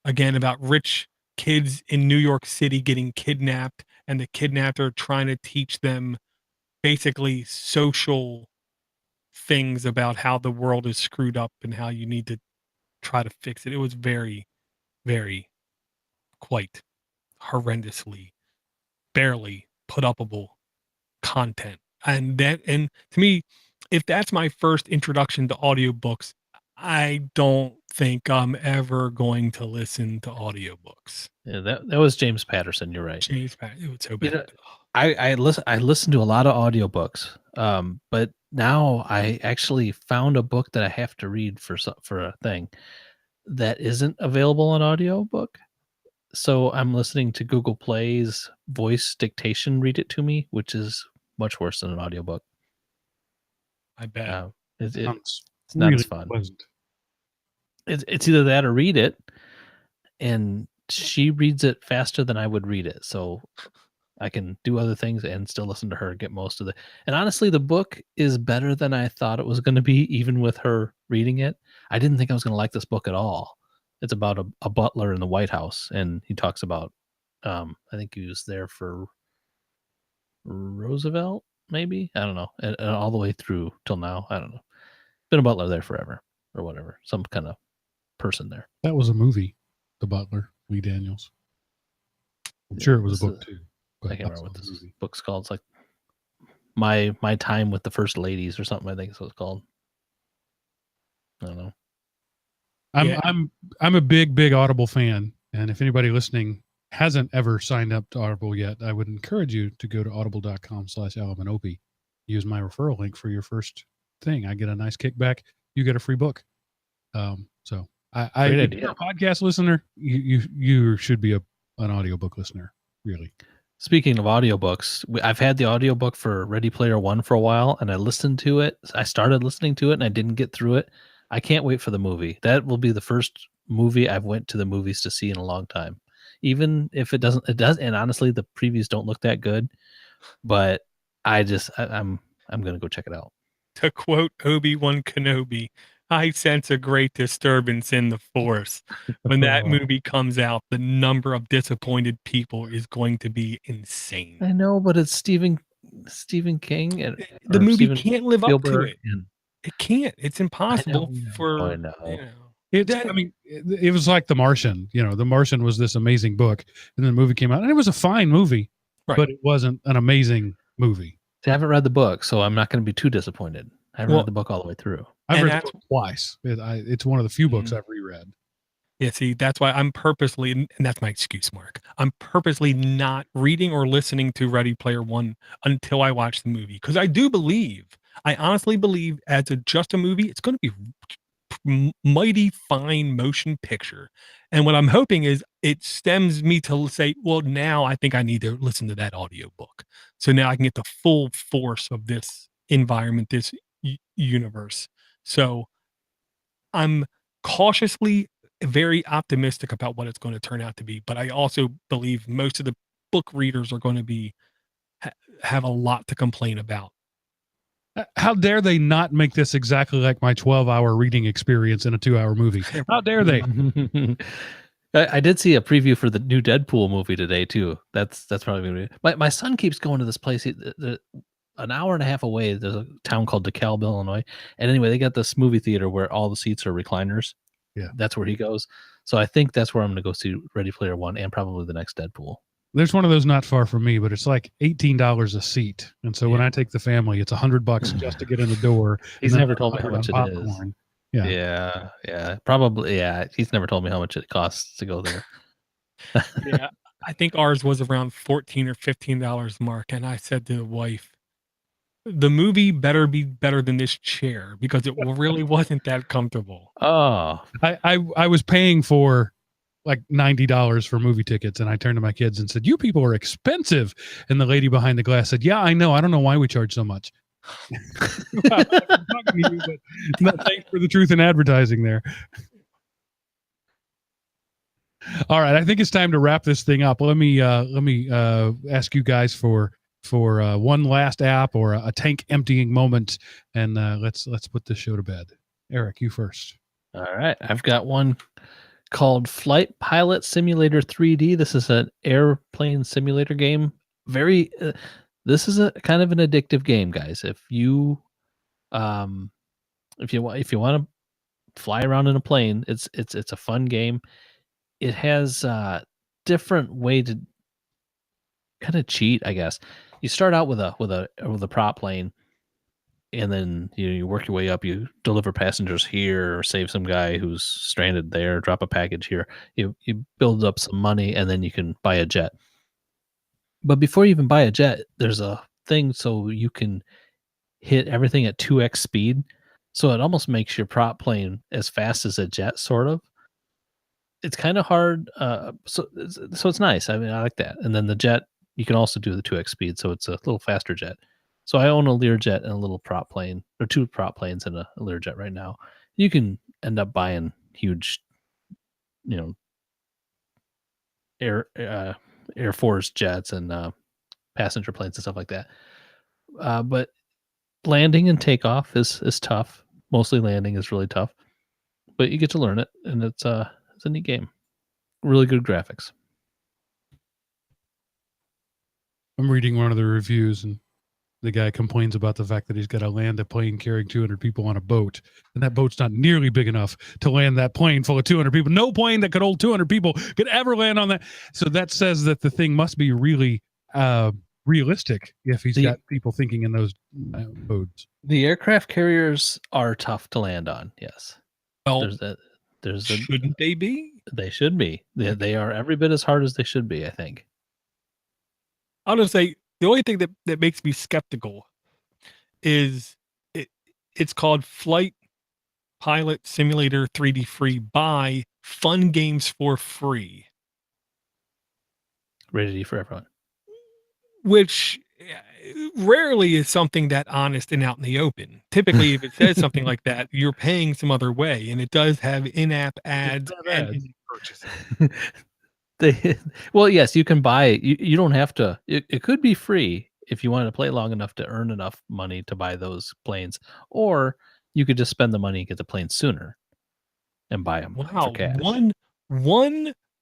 again about rich kids in New York City getting kidnapped, and the kidnapper trying to teach them basically social things about how the world is screwed up and how you need to try to fix it. It was very, very, quite horrendously, barely put upable content. And to me, if that's my first introduction to audiobooks, I don't think I'm ever going to listen to audiobooks. Yeah, that was James Patterson. You're right. James Patterson. It was so bad. I listen to a lot of audiobooks, but now I actually found a book that I have to read for a thing that isn't available on audiobook. So I'm listening to Google Play's voice dictation read it to me, which is much worse than an audiobook. I bet. It's not as fun. It's either that or read it, and she reads it faster than I would read it. So I can do other things and still listen to her, get most of it. And honestly, the book is better than I thought it was going to be, even with her reading it. I didn't think I was going to like this book at all. It's about a butler in the White House, and he talks about, I think he was there for Roosevelt, maybe? I don't know. And all the way through till now. I don't know. Been a butler there forever or whatever. Some kind of person there. That was a movie, The Butler, Lee Daniels. I'm sure it was a book too. But I can't I remember saw what the this movie. book's called. It's like my time with the first ladies or something. I think is what it's called. I don't know. Yeah. I'm a big Audible fan, and if anybody listening hasn't ever signed up to Audible yet, I would encourage you to go to audible.com/Alamanopi. Use my referral link for your first thing. I get a nice kickback. You get a free book. So I Great if idea. you're a podcast listener, you should be an audiobook listener, really. Speaking of audiobooks, I've had the audiobook for Ready Player One for a while, and I listened to it. I started listening to it, and I didn't get through it. I can't wait for the movie. That will be the first movie I've went to the movies to see in a long time. Even if it doesn't, it does. And honestly, the previews don't look that good. But I'm gonna go check it out. To quote Obi-Wan Kenobi, I sense a great disturbance in the force. When that movie comes out, the number of disappointed people is going to be insane. I know, but it's Stephen King and The or movie Steven can't live up to Spielberg, it. and It can't. It's impossible I for know. you know. It's, That- I mean, it was like The Martian. You know, The Martian was this amazing book, and then the movie came out, and it was a fine movie, Right. but it wasn't an amazing movie. I haven't read the book, so I'm not going to be too disappointed. I haven't Well- read the book all the way through. I've And read the that's- book twice. It's one of the few books Mhm. I've reread. Yeah, see, that's why I'm purposely, and that's my excuse, Mark. I'm purposely not reading or listening to Ready Player One until I watch the movie. Because I honestly believe, as just a movie, it's going to be mighty fine motion picture. And what I'm hoping is it stems me to say, well, now I think I need to listen to that audiobook. So now I can get the full force of this environment, this universe. So I'm cautiously very optimistic about what it's going to turn out to be, but I also believe most of the book readers are going to be have a lot to complain about. How dare they not make this exactly like my 12-hour reading experience in a 2-hour movie? How dare they? I did see a preview for the new Deadpool movie today too. That's probably gonna be. My son keeps going to this place. An hour and a half away, there's a town called DeKalb, Illinois. And anyway, they got this movie theater where all the seats are recliners. Yeah. That's where he goes. So I think that's where I'm going to go see Ready Player One and probably the next Deadpool. There's one of those not far from me, but it's like $18 a seat. And so when I take the family, it's $100 just to get in the door. He's and then never told me how much it is. popcorn. Yeah. Probably. Yeah. He's never told me how much it costs to go there. Yeah, I think ours was around $14 or $15 mark, and I said to the wife, the movie better be better than this chair because it really wasn't that comfortable. Oh, I was paying for like $90 for movie tickets, and I turned to my kids and said, "You people are expensive." And the lady behind the glass said, "Yeah, I know. I don't know why we charge so much." I'm talking to you, but no, thanks for the truth in advertising there. All right, I think it's time to wrap this thing up. Let me ask you guys for one last app or a tank emptying moment, and let's put this show to bed. Eric, you first. all right. I've got one called Flight Pilot Simulator 3D. This is an airplane simulator game. This is a kind of an addictive game, guys. If you want to fly around in a plane, it's a fun game. It has different way to kind of cheat, I guess. You start out with a prop plane, and then you work your way up. You deliver passengers here, or save some guy who's stranded there, drop a package here. You build up some money, and then you can buy a jet. But before you even buy a jet, there's a thing so you can hit everything at 2x speed. So it almost makes your prop plane as fast as a jet, sort of. It's kind of hard. So it's nice. I mean, I like that. And then the jet, you can also do the 2x speed, so it's a little faster jet. So I own a Learjet and a little prop plane, or two prop planes and a Learjet right now. You can end up buying huge, Air Force jets and passenger planes and stuff like that. But landing and takeoff is tough. Mostly landing is really tough, but you get to learn it, and it's a neat game. Really good graphics. I'm reading one of the reviews, and the guy complains about the fact that he's got to land a plane carrying 200 people on a boat, and that boat's not nearly big enough to land that plane full of 200 people. No plane that could hold 200 people could ever land on that. So that says that the thing must be really realistic if he's got people thinking in those modes. The aircraft carriers are tough to land on. Yes. Well, there's shouldn't they be? They should be. They are every bit as hard as they should be, I think. I'll just say the only thing that makes me skeptical is it's called Flight Pilot Simulator 3D Free by Fun Games for Free. Rated E for everyone. Which rarely is something that honest and out in the open. Typically, if it says something like that, you're paying some other way, and it does have in-app ads and in-app purchases. Well, yes, you can buy it. You don't have to. It could be free if you wanted to play long enough to earn enough money to buy those planes, or you could just spend the money and get the planes sooner and buy them for cash.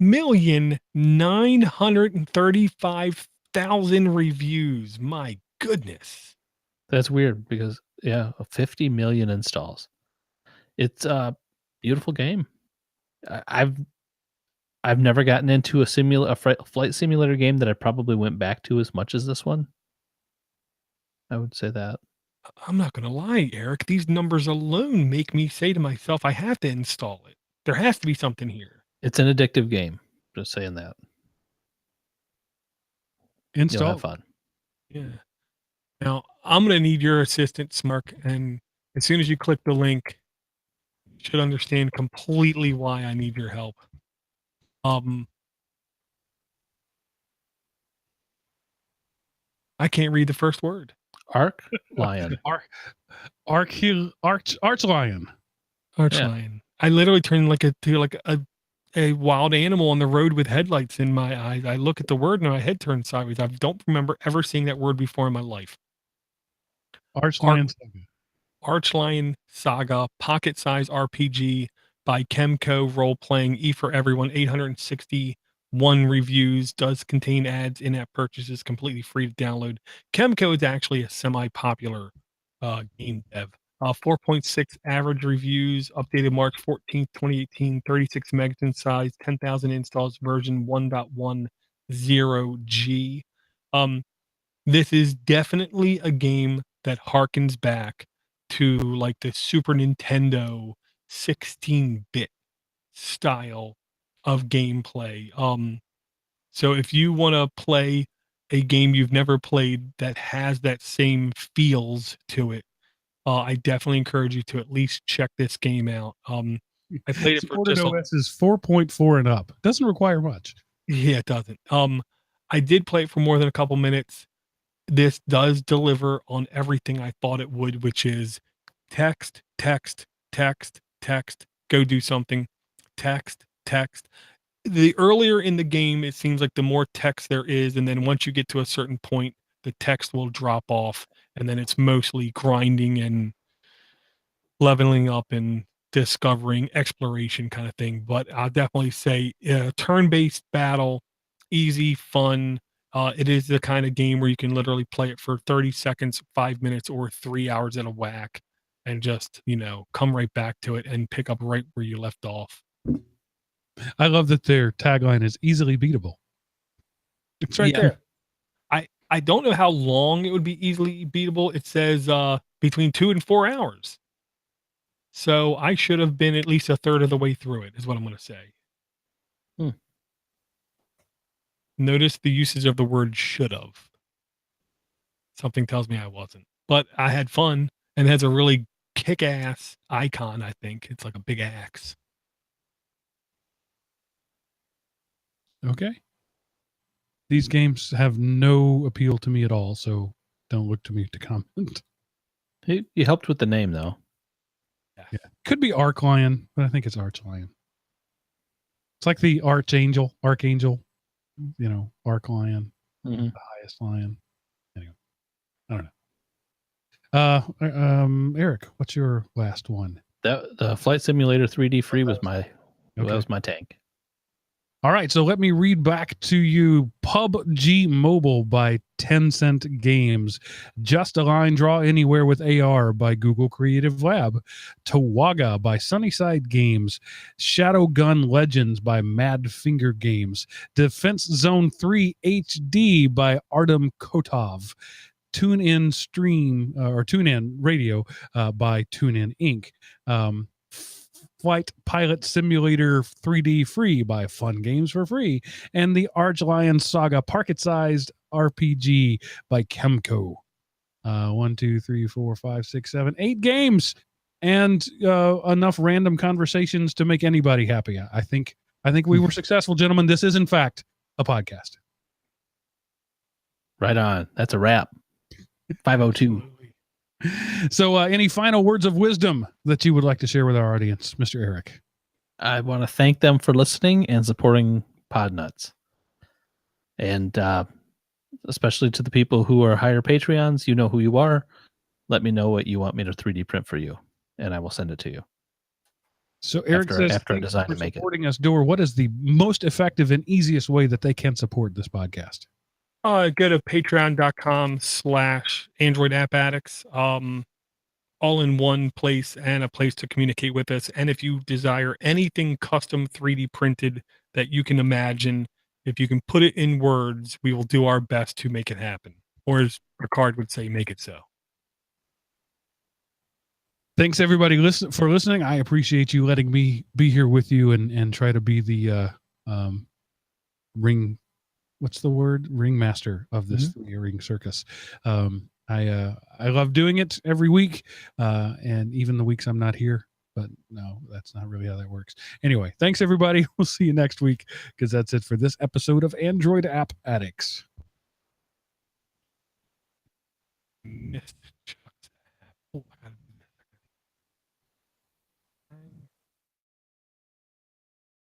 1,935,000 reviews. My goodness. That's weird because 50 million installs. It's a beautiful game. I've never gotten into a flight simulator game that I probably went back to as much as this one. I would say that. I'm not going to lie, Eric. These numbers alone make me say to myself, I have to install it. There has to be something here. It's an addictive game. Just saying that. Install. You'll have fun. Yeah. Now, I'm going to need your assistance, Mark. And as soon as you click the link, you should understand completely why I need your help. I can't read the first word. Archlion. Archlion. Archlion. Yeah. I literally turn to a wild animal on the road with headlights in my eyes. I look at the word and my head turns sideways. I don't remember ever seeing that word before in my life. Archlion Saga. Archlion Saga, pocket-size RPG by Chemco, role-playing, E for everyone, 861 reviews, does contain ads, in-app purchases, completely free to download. Chemco is actually a semi-popular game dev. 4.6 average reviews, updated March 14th, 2018, 36 megs in size, 10,000 installs, version 1.10G. This is definitely a game that harkens back to like the Super Nintendo 16-bit style of gameplay. So if you want to play a game you've never played that has that same feels to it, I definitely encourage you to at least check this game out. I played it for just OS is 4.4 and up. Doesn't require much. Yeah, it doesn't. I did play it for more than a couple minutes. This does deliver on everything I thought it would, which is text, text, text, text, go do something, text, text. The earlier in the game, it seems like the more text there is, and then once you get to a certain point, the text will drop off, and then it's mostly grinding and leveling up and discovering exploration kind of thing. But I'll definitely say turn-based battle, easy, fun. It is the kind of game where you can literally play it for 30 seconds, 5 minutes, or 3 hours at a whack and just, come right back to it and pick up right where you left off. I love that their tagline is easily beatable. It's right there. I don't know how long it would be easily beatable. It says between 2 and 4 hours. So I should have been at least a third of the way through it, is what I'm going to say. Notice the usage of the word should have. Something tells me I wasn't. But I had fun, and it has a really kick-ass icon, I think. It's like a big axe. Okay. These games have no appeal to me at all, so don't look to me to comment. You helped with the name, though. Yeah. Could be Archlion, but I think it's Archlion. It's like the Archangel, Archlion, the highest lion. Anyway, I don't know. Eric, what's your last one? The Flight Simulator 3D Free was my that was my tank. All right, so let me read back to you PUBG Mobile by Tencent Games, Just a Line Draw Anywhere with AR by Google Creative Lab, Towaga by Sunnyside Games, Shadowgun Legends by Mad Finger Games, Defense Zone 3 HD by Artem Kotov, TuneIn TuneIn Radio by TuneIn Inc. Flight Pilot Simulator 3D Free by Fun Games for Free, and the Archlion Saga Pocket-Sized RPG by Chemco. 1, 2, 3, 4, 5, 6, 7, 8 games, and enough random conversations to make anybody happy. I think we were successful, gentlemen. This is in fact a podcast. Right on. That's a wrap. 502. So any final words of wisdom that you would like to share with our audience, Mr. Eric? I want to thank them for listening and supporting Podnutz. And especially to the people who are higher Patreons, you know who you are. Let me know what you want me to 3D print for you, and I will send it to you. So Eric says, after I design to make it. Supporting us, Door, what is the most effective and easiest way that they can support this podcast? Go to patreon.com/Android App Addicts. All in one place and a place to communicate with us. And if you desire anything custom 3D printed that you can imagine, if you can put it in words, we will do our best to make it happen. Or as Ricard would say, make it so. Thanks everybody for listening. I appreciate you letting me be here with you and try to be the ringmaster of this ring circus. I love doing it every week, and even the weeks I'm not here. But no, that's not really how that works. Anyway, thanks everybody. We'll see you next week, because that's it for this episode of Android App Addicts.